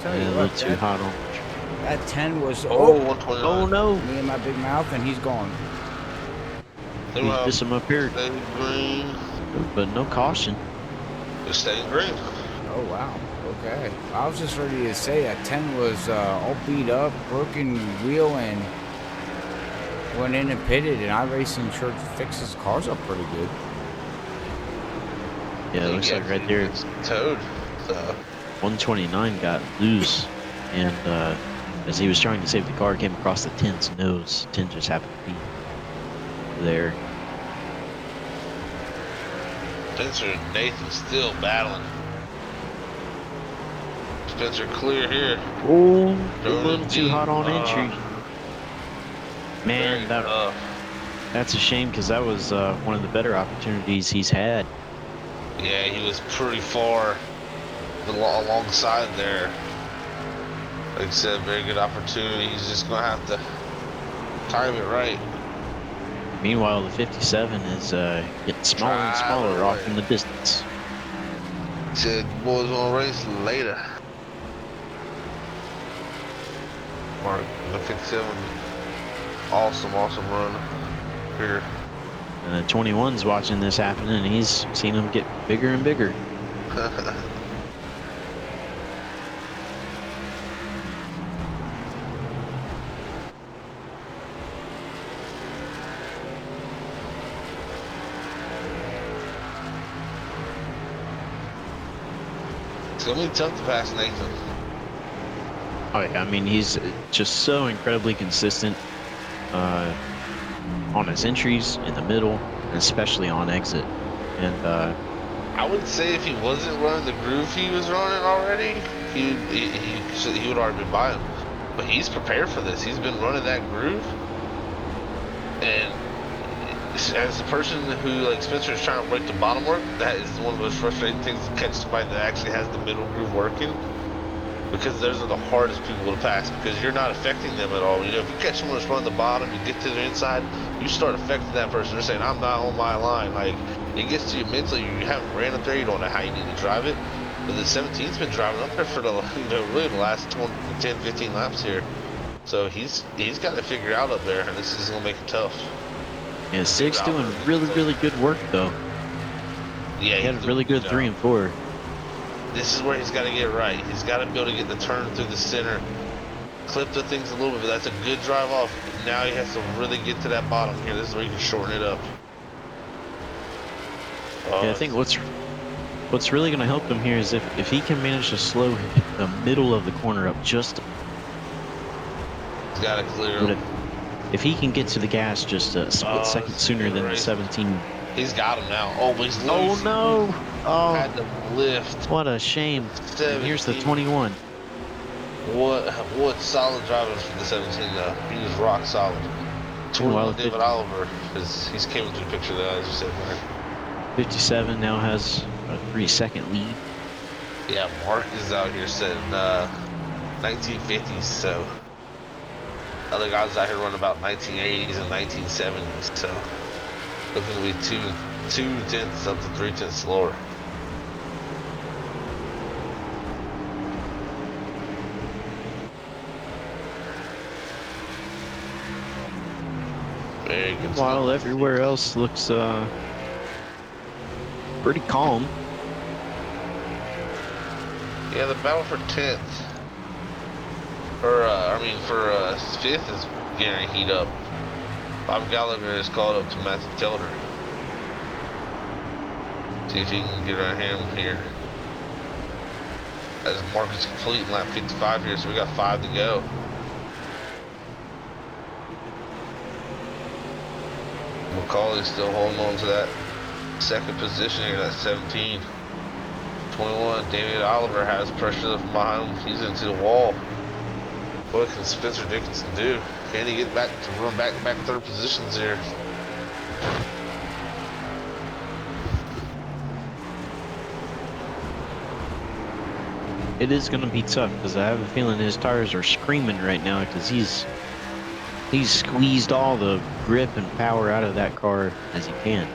S3: Tell you
S4: Yeah, a
S3: what,
S4: little too hot on.
S3: that 10 was...
S5: 129.
S4: Oh no!
S3: Me and my big mouth, and he's gone.
S4: He just him up here,
S5: Staying green.
S4: but no caution.
S5: Just staying green.
S3: Oh, wow. Okay. I was just ready to say that 10 was all beat up, broken wheel, and went in and pitted, and iRacing sure fixed his cars up pretty good.
S4: Yeah, it looks like right there.
S5: It's towed. So.
S4: 129 got loose, and as he was trying to save the car, came across the 10's nose. 10 just happened to be there.
S5: Spencer and Nathan still battling. Spencer clear here.
S4: Oh, a little too hot on entry. Man, that's a shame because that was one of the better opportunities he's had.
S5: Yeah, he was pretty far alongside there. Like I said, very good opportunity. He's just gonna have to time it right.
S4: Meanwhile, the 57 is getting smaller and smaller off in the distance.
S5: Said boys gonna race later. Mark, the 57, awesome run here.
S4: And the 21's watching this happen, and he's seen him get bigger and bigger.
S5: It's gonna be tough to pass Nathan.
S4: Oh yeah, I mean, he's just so incredibly consistent on his entries in the middle, and especially on exit. And
S5: I would say if he wasn't running the groove he was running already, he would already been by him. But he's prepared for this. He's been running that groove, and as a person who, like Spencer, is trying to break the bottom work, that is one of the most frustrating things to catch somebody that actually has the middle groove working. Because those are the hardest people to pass, because you're not affecting them at all. You know, if you catch someone that's running the bottom, you get to the inside, you start affecting that person. They're saying, I'm not on my line. Like, it gets to you mentally. You haven't ran up there, you don't know how you need to drive it. But the 17's been driving up there for the, really the last 10, 15 laps here. So he's got to figure out up there, and this is going to make it tough.
S4: yeah, Sig's doing really good work though.
S5: Yeah,
S4: he had a really good 3 and 4.
S5: This is where he's got to get right. He's got to be able to get the turn through the center, clip the things a little bit, but that's a good drive off. Now he has to really get to that bottom here. This is where you can shorten it up.
S4: Yeah, I think what's really going to help him here is if he can manage to slow the middle of the corner up just.
S5: He's got to clear him.
S4: If he can get to the gas just a split second sooner than the 17.
S5: He's got him now. Oh, but he's loose.
S4: Oh no! Oh,
S5: had to lift.
S4: What a shame. And here's the 21.
S5: What solid driving from the 17 though. He was rock solid. 21 David Oliver, because he's came into the picture that I just said, man.
S4: 57 now has a 3-second lead.
S5: Yeah, Mark is out here setting 1950s, so other guys out here running about 1980s and 1970s, so looking to be two tenths up to 3 tenths slower. Very good.
S4: While everywhere else looks pretty calm.
S5: Yeah, the battle for 10th, for 5th is getting heat up. Bob Gallagher is called up to Matthew Tilder. See if he can get around him here. As Marcus complete in lap 55 here, so we got 5 to go. McCauley's still holding on to that second position here, that 17. 21, David Oliver has pressure from behind him. He's into the wall. What can Spencer Dickinson do? Can he get back to run back third positions here?
S4: It is going to be tough because I have a feeling his tires are screaming right now because he's squeezed all the grip and power out of that car as he can.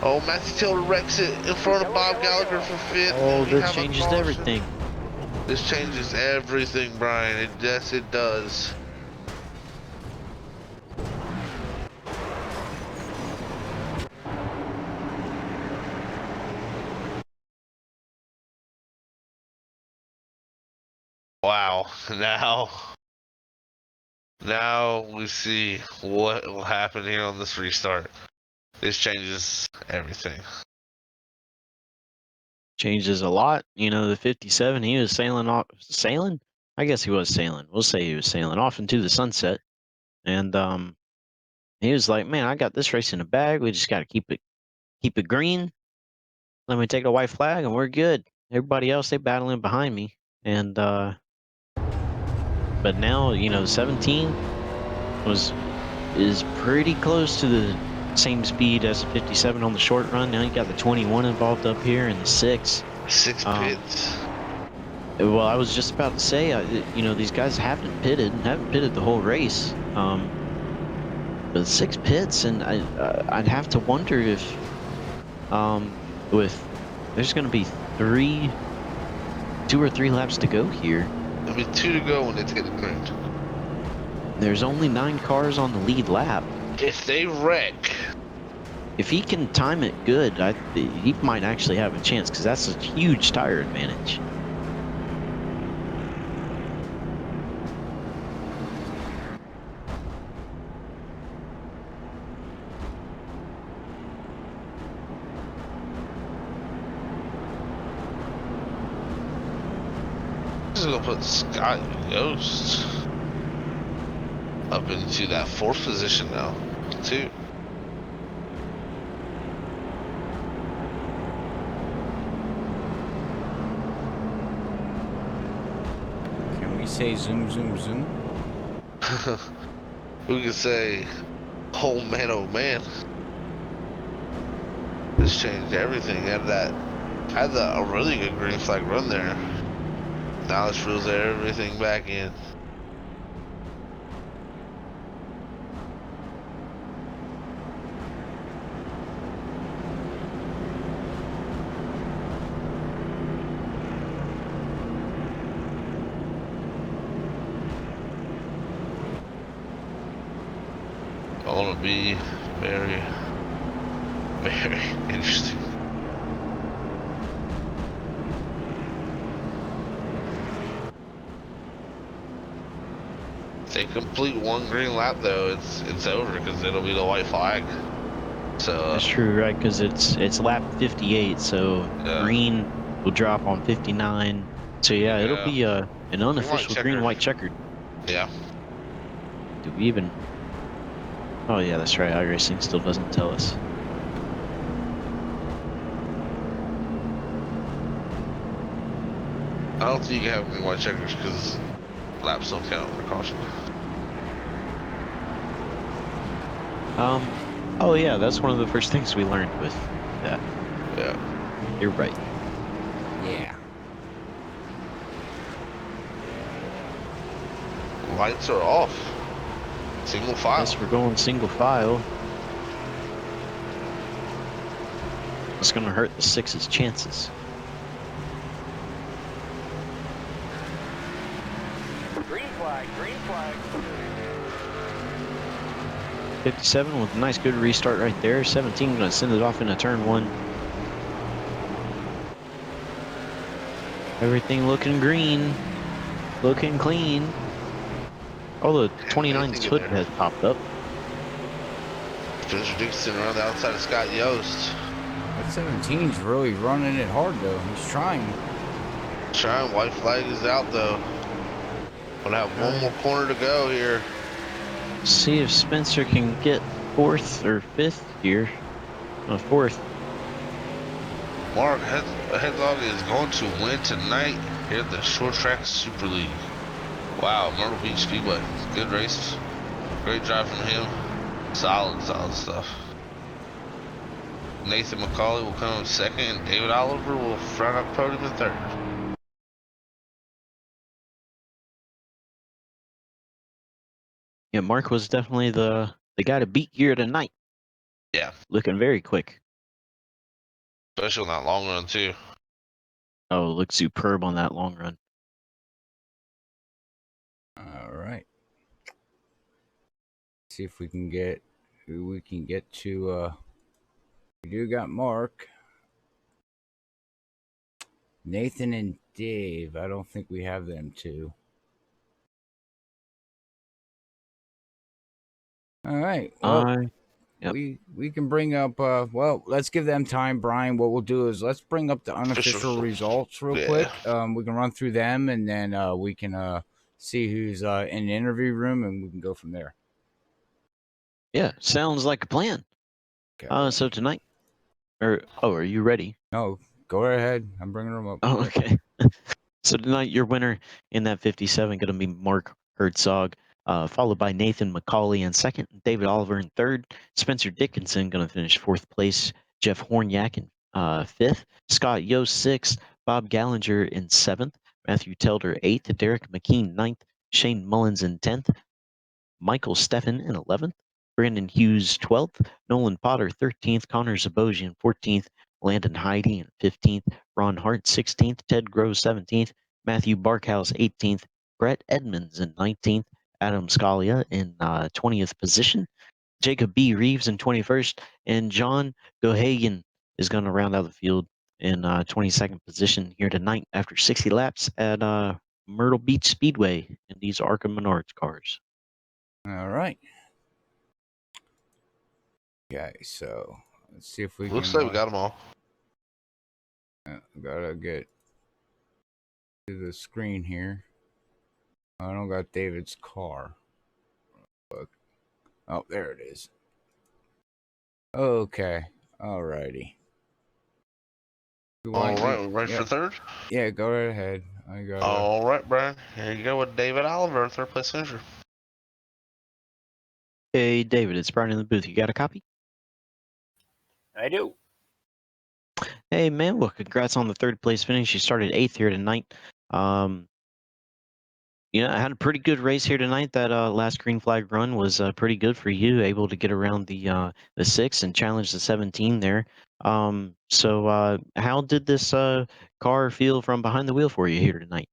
S5: Oh, Matthew Tilder wrecks it in front of Bob Gallagher for 5th.
S4: Oh, this changes everything.
S5: This changes everything, Brian. Yes, it does. Wow. Now we see what will happen here on this restart. This changes everything.
S4: Changes a lot. You know, the 57, he was sailing? I guess he was sailing. We'll say he was sailing off into the sunset. And he was like, man, I got this race in the bag. We just got to keep it green. Let me take a white flag and we're good. Everybody else, they battling behind me. And but now, you know, 17 is pretty close to same speed as the 57 on the short run. Now you got the 21 involved up here and the 6.
S5: 6 pits.
S4: Well, I was just about to say, you know, these guys haven't pitted the whole race. But 6 pits, and I'd have to wonder if, with there's going to be 2 or 3 laps to go here.
S5: There'll be 2 to go when they take the green.
S4: There's only 9 cars on the lead lap.
S5: If they wreck,
S4: if he can time it good, he might actually have a chance, because that's a huge tire advantage.
S5: this is gonna put Scott Ghost up into that 4th position now, too.
S3: Can we say zoom, zoom, zoom?
S5: We could say, oh man. This changed everything. Had a really good green flag run there. Now this reels everything back in. Going to be very, very interesting. If they complete 1 green lap though, it's over, because it'll be the white flag. So
S4: That's true, right? Because it's lap 58, so
S5: yeah.
S4: green will drop on 59. So yeah, it'll be an unofficial green-white checkered.
S5: Yeah.
S4: Do we even? Oh yeah, that's right. iRacing still doesn't tell us.
S5: I don't think you can have green white checkers because laps don't count for caution.
S4: Oh yeah, that's one of the first things we learned with that.
S5: Yeah.
S4: You're right.
S3: Yeah.
S5: Lights are off. Single file.
S4: Yes, we're going single file. It's gonna hurt the 6's chances.
S1: Green flag, green flag.
S4: 57 with a nice good restart right there. 17 gonna send it off into turn 1. Everything looking green, looking clean. Oh, the 29's hood has popped up.
S5: Spencer Dixon around the outside of Scott Yost.
S3: That 17's really running it hard though. He's trying.
S5: White flag is out though. Gonna have 1 more corner to go here.
S4: See if Spencer can get 4th or 5th here. 4th.
S5: Mark Headlog is going to win tonight here at the Short Track Super League. Wow, Myrtle Beach Speedway. Good race. Great drive from him. Solid stuff. Nathan McCauley will come in 2nd, and David Oliver will round up podium in 3rd.
S4: Yeah, Mark was definitely the guy to beat here tonight.
S5: Yeah.
S4: Looking very quick.
S5: Especially on that long run too.
S4: Oh, looked superb on that long run.
S3: All right. See if we can get who we can get to. We do got Mark, Nathan, and Dave. I don't think we have them too. All right. Well,
S4: Yep.
S3: we can bring up. Well, let's give them time, Brian. What we'll do is let's bring up the unofficial results real quick. We can run through them, and then we can see who's in the interview room, and we can go from there.
S4: Yeah, sounds like a plan.
S3: Okay.
S4: So tonight, are you ready?
S3: No, go ahead. I'm bringing them up.
S4: Oh, okay. So tonight, your winner in that 57 going to be Mark Herzog. followed by Nathan McCauley in second, David Oliver in third, Spencer Dickinson going to finish fourth place, Jeff Hornyak in fifth, Scott Yost sixth, Bob Gallinger in seventh, Matthew Telder eighth, Derek McKean ninth, Shane Mullins in 10th, Michael Steffen in 11th, Brandon Hughes 12th, Nolan Potter 13th, Connor Zabogian 14th, Landon Heidi in 15th, Ron Hart 16th, Ted Groves 17th, Matthew Barkhouse 18th, Brett Edmonds in 19th, Adam Scalia in 20th position, Jacob B. Reeves in 21st, and John Gohagan is going to round out the field in 22nd position here tonight after 60 laps at Myrtle Beach Speedway in these ARCA Menards cars.
S3: All right. Okay, so let's see if we
S5: Looks
S3: can.
S5: like we got them all.
S3: Gotta get to the screen here. I don't got David's car. Look. Oh, there it is. Okay. Alrighty.
S5: All right, we're ready for third?
S3: Yeah, go right ahead. I got
S5: All right, Brian. Here you go with David Oliver, third place finisher.
S4: Hey, David, it's Brian in the booth. You got a copy?
S6: I do.
S4: Hey, man, well, congrats on the third place finish. You started 8th here tonight. I had a pretty good race here tonight. That last green flag run was pretty good for you, able to get around the 6 and challenge the 17 there. So how did this car feel from behind the wheel for you here tonight?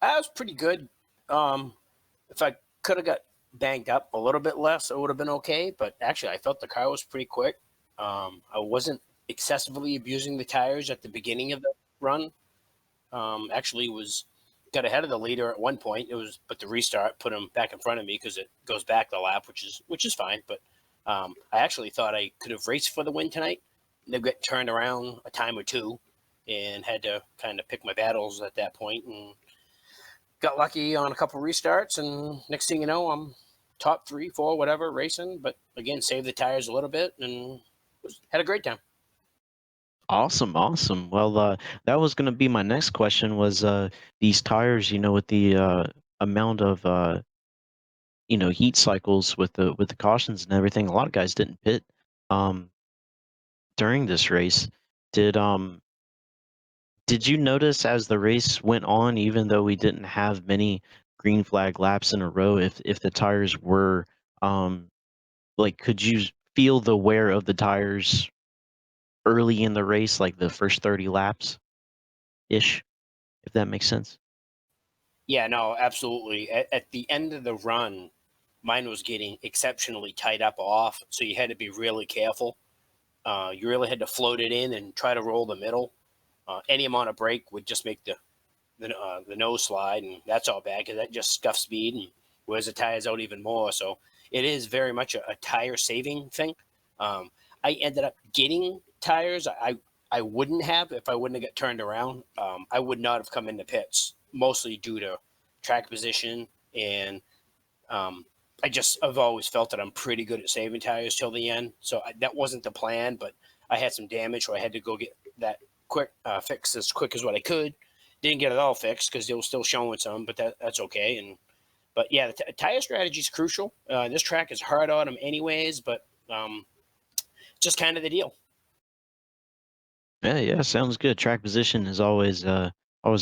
S6: That was pretty good. If I could have got banged up a little bit less, it would have been okay. But actually, I felt the car was pretty quick. I wasn't excessively abusing the tires at the beginning of the run. Actually, got ahead of the leader at one point. But the restart put him back in front of me because it goes back the lap, which is fine. But I actually thought I could have raced for the win tonight. They got turned around a time or two, and had to kind of pick my battles at that point, and got lucky on a couple restarts. And next thing you know, I'm top 3, 4, whatever racing. But again, saved the tires a little bit and had a great time.
S4: Awesome. Well, that was going to be my next question was these tires, with the amount of heat cycles with the cautions and everything. A lot of guys didn't pit during this race. Did you notice as the race went on, even though we didn't have many green flag laps in a row, if the tires were could you feel the wear of the tires early in the race, like the first 30 laps ish, if that makes sense?
S6: Yeah, no, absolutely. At the end of the run, mine was getting exceptionally tied up off, so you had to be really careful. You really had to float it in and try to roll the middle. Any amount of brake would just make the nose slide, and that's all bad because that just scuffs speed and wears the tires out even more. So it is very much a tire saving thing. I ended up getting tires I wouldn't have if I wouldn't have got turned around. I would not have come into pits, mostly due to track position, and I've always felt that I'm pretty good at saving tires till the end. So that wasn't the plan, but I had some damage, so I had to go get that quick fixed as quick as what I could. Didn't get it all fixed because they were still showing some, but that's okay. But yeah, the tire strategy is crucial. This track is hard on them anyways, but just kind of the deal.
S4: Yeah, sounds good. Track position is always a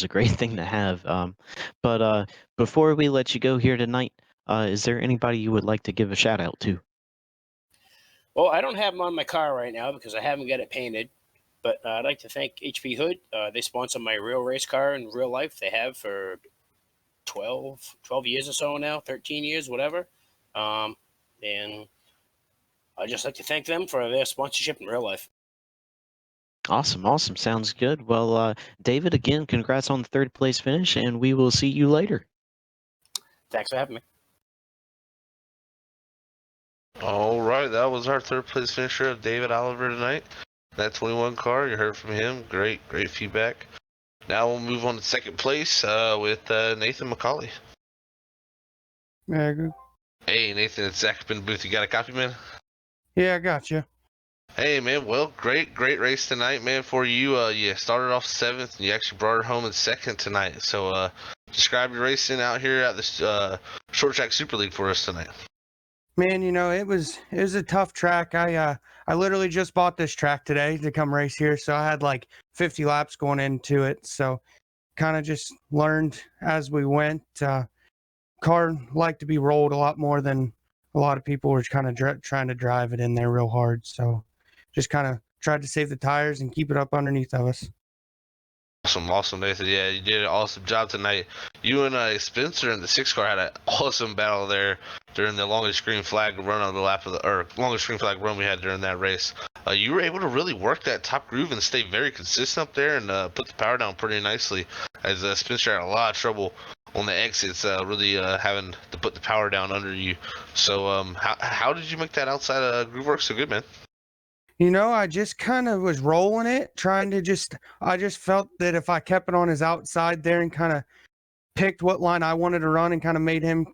S4: great thing to have. But before we let you go here tonight, is there anybody you would like to give a shout out to?
S6: Well, I don't have them on my car right now because I haven't got it painted. But I'd like to thank HP Hood. They sponsor my real race car in real life. They have for 12 years or so now, 13 years, whatever. And I'd just like to thank them for their sponsorship in real life.
S4: Awesome. Sounds good. Well, David, again, congrats on the third place finish, and we will see you later.
S6: Thanks for having me.
S5: All right, that was our third place finisher of David Oliver tonight. That 21 car, you heard from him. Great feedback. Now we'll move on to second place with Nathan McCauley.
S7: Yeah, good.
S5: Hey, Nathan, it's Zach up in the booth. You got a copy, man?
S7: Yeah, I got you.
S5: Hey, man. Well, great race tonight, man. For you, you started off 7th, and you actually brought it home in 2nd tonight. So, describe your racing out here at this Short Track Super League for us tonight.
S7: Man, it was a tough track. I literally just bought this track today to come race here, so I had like 50 laps going into it. So kind of just learned as we went. Car liked to be rolled a lot more than a lot of people were kind of trying to drive it in there real hard. So just kind of tried to save the tires and keep it up underneath of us.
S5: Awesome, Nathan. Yeah, you did an awesome job tonight. You and Spencer in the 6 car had an awesome battle there during the longest green flag run on the lap of the, or longest green flag run we had during that race. You were able to really work that top groove and stay very consistent up there and put the power down pretty nicely. As Spencer had a lot of trouble on the exits, really having to put the power down under you. So, how did you make that outside groove work so good, man?
S7: I just kind of was rolling it, I just felt that if I kept it on his outside there and kind of picked what line I wanted to run and kind of made him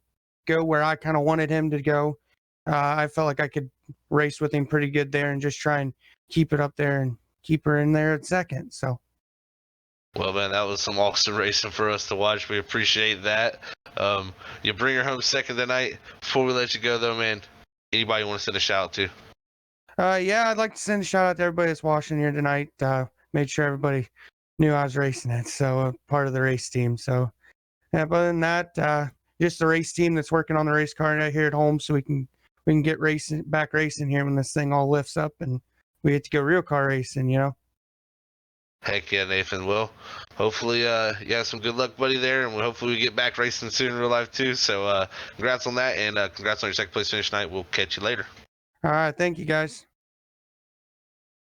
S7: go where I kind of wanted him to go, I felt like I could race with him pretty good there and just try and keep it up there and keep her in there at second. So.
S5: Well, man, that was some awesome racing for us to watch. We appreciate that. You bring her home second tonight. Before we let you go, though, man, anybody you want to send a shout out to?
S7: Yeah, I'd like to send a shout out to everybody that's watching here tonight. Made sure everybody knew I was racing it, so part of the race team. So, yeah, but other than that, just the race team that's working on the race car right here at home, so we can get back racing here when this thing all lifts up and we get to go real car racing.
S5: Heck yeah, Nathan. Well, hopefully you have some good luck, buddy, there, and hopefully we get back racing soon in real life too. So, congrats on that, and congrats on your second place finish tonight. We'll catch you later.
S7: All right, thank you guys.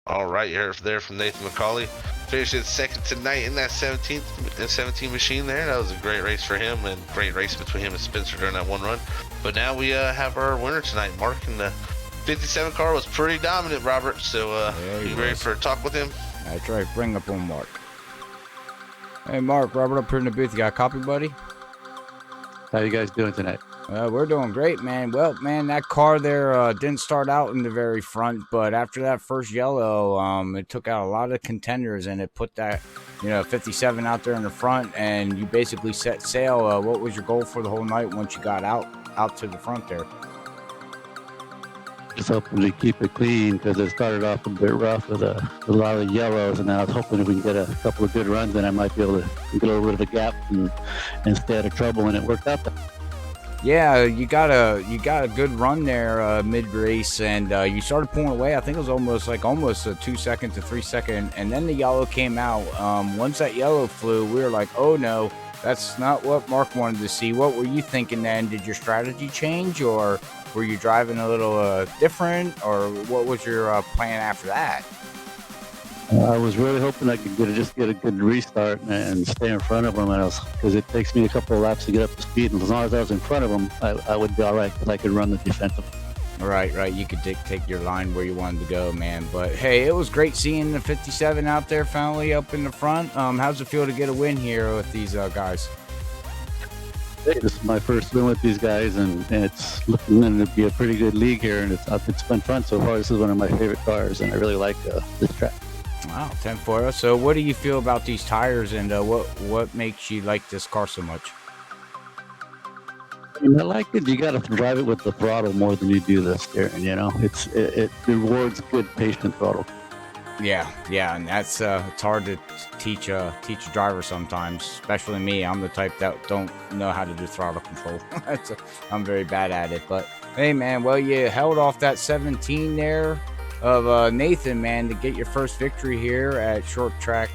S5: All right, you heard there from Nathan McCauley. Finished in second tonight in that 17 machine there. That was a great race for him and great race between him and Spencer during that one run. But now we have our winner tonight. Mark in the 57 car was pretty dominant, Robert. So you ready for a talk with him?
S3: That's right. Bring up on Mark. Hey, Mark. Robert up here in the booth. You got a copy, buddy?
S8: How you guys doing tonight?
S3: We're doing great, man. Well, man, that car there didn't start out in the very front, but after that first yellow, it took out a lot of contenders, and it put that, 57 out there in the front, and you basically set sail. What was your goal for the whole night once you got out to the front there?
S8: Just hoping to keep it clean because it started off a bit rough with a lot of yellows, and I was hoping if we can get a couple of good runs, then I might be able to get a little bit of a gap and stay out of trouble, and it worked out.
S3: Yeah, you got a good run there mid race, and you started pulling away. I think it was almost a 2 second to 3 second, and then the yellow came out. Once that yellow flew, we were like, oh no, that's not what Mark wanted to see. What were you thinking then? Did your strategy change, or were you driving a little different, or what was your plan after that?
S8: I was really hoping I could just get a good restart and stay in front of them, because it takes me a couple of laps to get up to speed, and as long as I was in front of them, I would be all right, because I could run the defensive.
S3: Right. You could take your line where you wanted to go, man. But hey, it was great seeing the 57 out there finally up in the front. How's it feel to get a win here with these guys?
S8: Hey, this is my first win with these guys, and it's looking to be a pretty good league here, and it's been fun so far. This is one of my favorite cars, and I really like this track.
S3: Wow, 10-4. So what do you feel about these tires, and what makes you like this car so much?
S8: I like it. You got to drive it with the throttle more than you do the steering. It rewards good patient throttle.
S3: Yeah, and that's it's hard to teach a driver sometimes, especially me. I'm the type that don't know how to do throttle control. I'm very bad at it. But hey, man, well, you held off that 17 there of Nathan, man, to get your first victory here at Short Track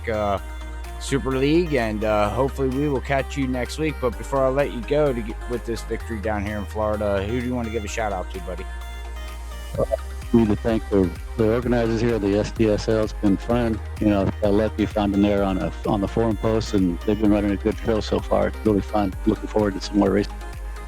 S3: Super League, and hopefully we will catch you next week. But before I let you go to get with this victory down here in Florida, who do you want to give a shout out to, buddy?
S8: I need to thank the organizers here, the SDSL. It's been fun. I lucky found them there on the forum post, and they've been running a good show so far. It's really fun. Looking forward to some more racing.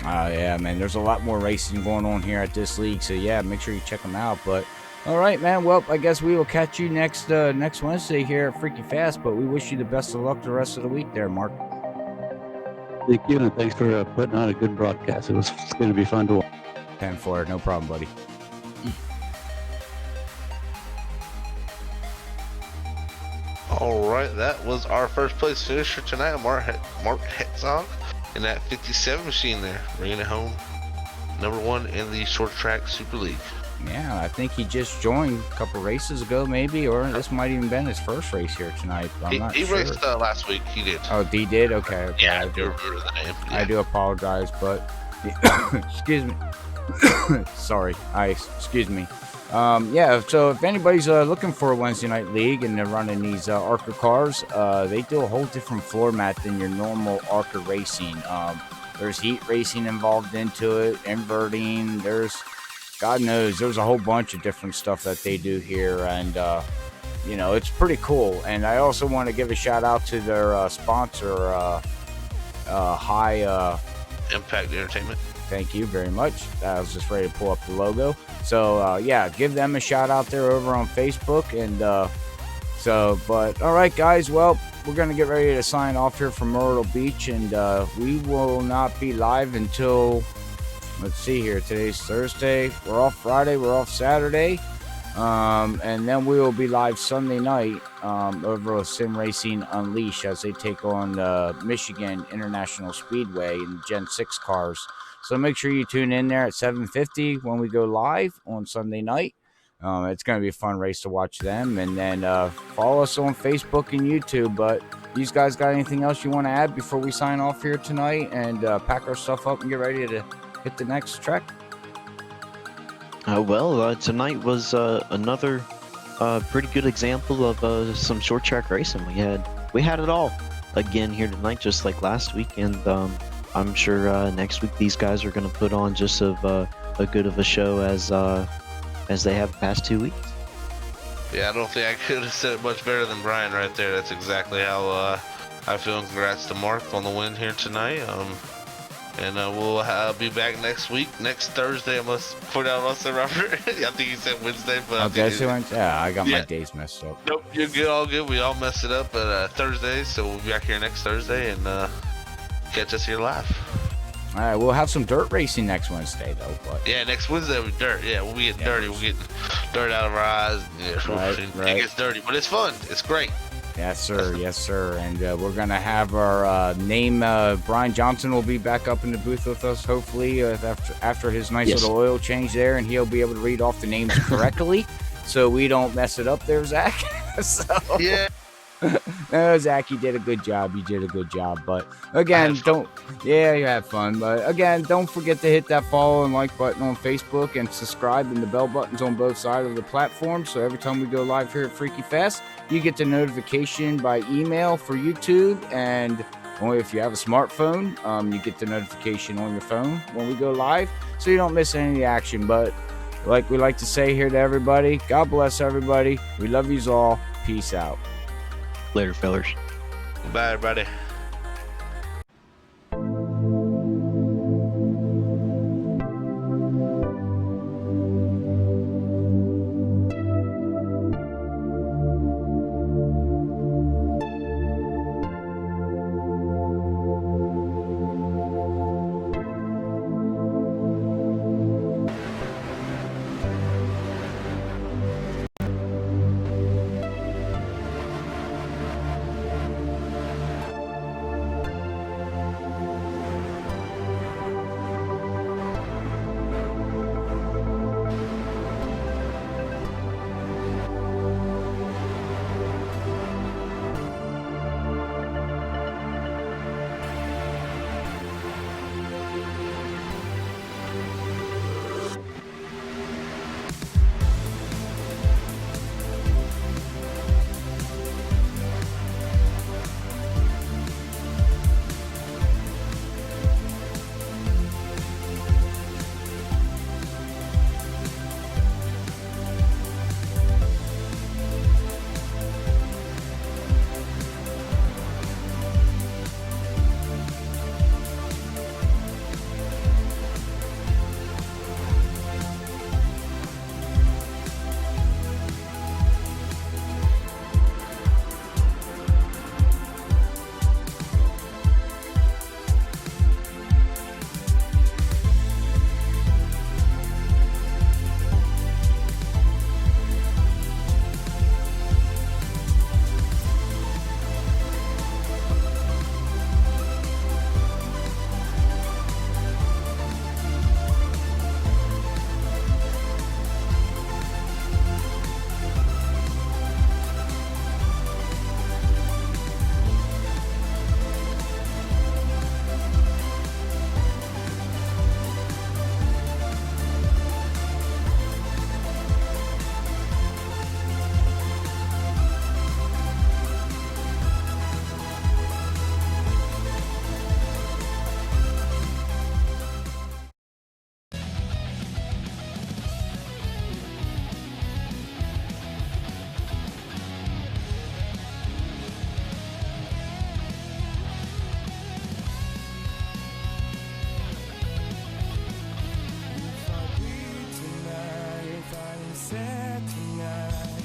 S3: Yeah, man, there's a lot more racing going on here at this league, so yeah, make sure you check them out. But all right, man. Well, I guess we will catch you next Wednesday here at Freaky Fast, but we wish you the best of luck the rest of the week there, Mark.
S8: Thank you, and thanks for putting on a good broadcast. It's going to be fun to watch.
S3: 10-4, no problem, buddy.
S5: All right, that was our first place finisher tonight, Mark Hetzog. in that 57 machine there, bringing it home. #1 in the Short Track Super League.
S3: Yeah, I think he just joined a couple races ago, maybe, or this might even been his first race here tonight. But I'm not
S5: he
S3: sure.
S5: raced last week. He did.
S3: Oh, he did? Okay.
S5: Yeah, I do remember the name. Yeah.
S3: I do apologize, but excuse me. Sorry, excuse me. Yeah, so if anybody's looking for a Wednesday night league and they're running these ARCA cars, they do a whole different floor mat than your normal ARCA racing. There's heat racing involved into it, inverting, God knows, there's a whole bunch of different stuff that they do here, and you know, it's pretty cool. And I also want to give a shout out to their sponsor, High
S5: Impact Entertainment.
S3: Thank you very much. I was just ready to pull up the logo. So yeah, give them a shout out there over on Facebook. And but all right, guys. Well, we're gonna get ready to sign off here from Myrtle Beach, and we will not be live until, let's see here. Today's Thursday. We're off Friday. We're off Saturday. And then we will be live Sunday night over at Sim Racing Unleashed as they take on Michigan International Speedway in Gen 6 cars. So make sure you tune in there at 7:50 when we go live on Sunday night. It's going to be a fun race to watch them. And then follow us on Facebook and YouTube. But you guys got anything else you want to add before we sign off here tonight and pack our stuff up and get ready to hit the next track?
S4: Tonight was another pretty good example of some short track racing. We had it all again here tonight, just like last week, and I'm sure next week these guys are going to put on just a good of a show as they have the past 2 weeks.
S5: Yeah, I don't think I could have said it much better than Brian right there. That's exactly how I feel. And congrats to Mark on the win here tonight. And we'll be back next week, next Thursday. I must point out also, Robert. I think you said Wednesday, but
S3: I got my days messed up.
S5: Nope, you're good, all good. We all messed it up, but Thursday, so we'll be back here next Thursday and catch us here live.
S3: All right, we'll have some dirt racing next Wednesday, though. But
S5: yeah, next Wednesday will be dirt. Yeah, we'll be getting dirty. We'll get dirt out of our eyes. Yeah, it gets dirty, but it's fun. It's great.
S3: Yes, sir. Yes, sir. And we're going to have our name. Brian Johnson will be back up in the booth with us, hopefully, after his nice little oil change there. And he'll be able to read off the names correctly so we don't mess it up there, Zach.
S5: Yeah.
S3: No, Zach, you did a good job. You did a good job. But again, you had fun. But again, don't forget to hit that follow and like button on Facebook and subscribe, and the bell buttons on both sides of the platform. So every time we go live here at Freaky Fest, you get the notification by email for YouTube. And only if you have a smartphone, you get the notification on your phone when we go live, so you don't miss any of the action. But like we like to say here to everybody, God bless everybody. We love yous all. Peace out.
S4: Later, fellers.
S5: Bye, everybody.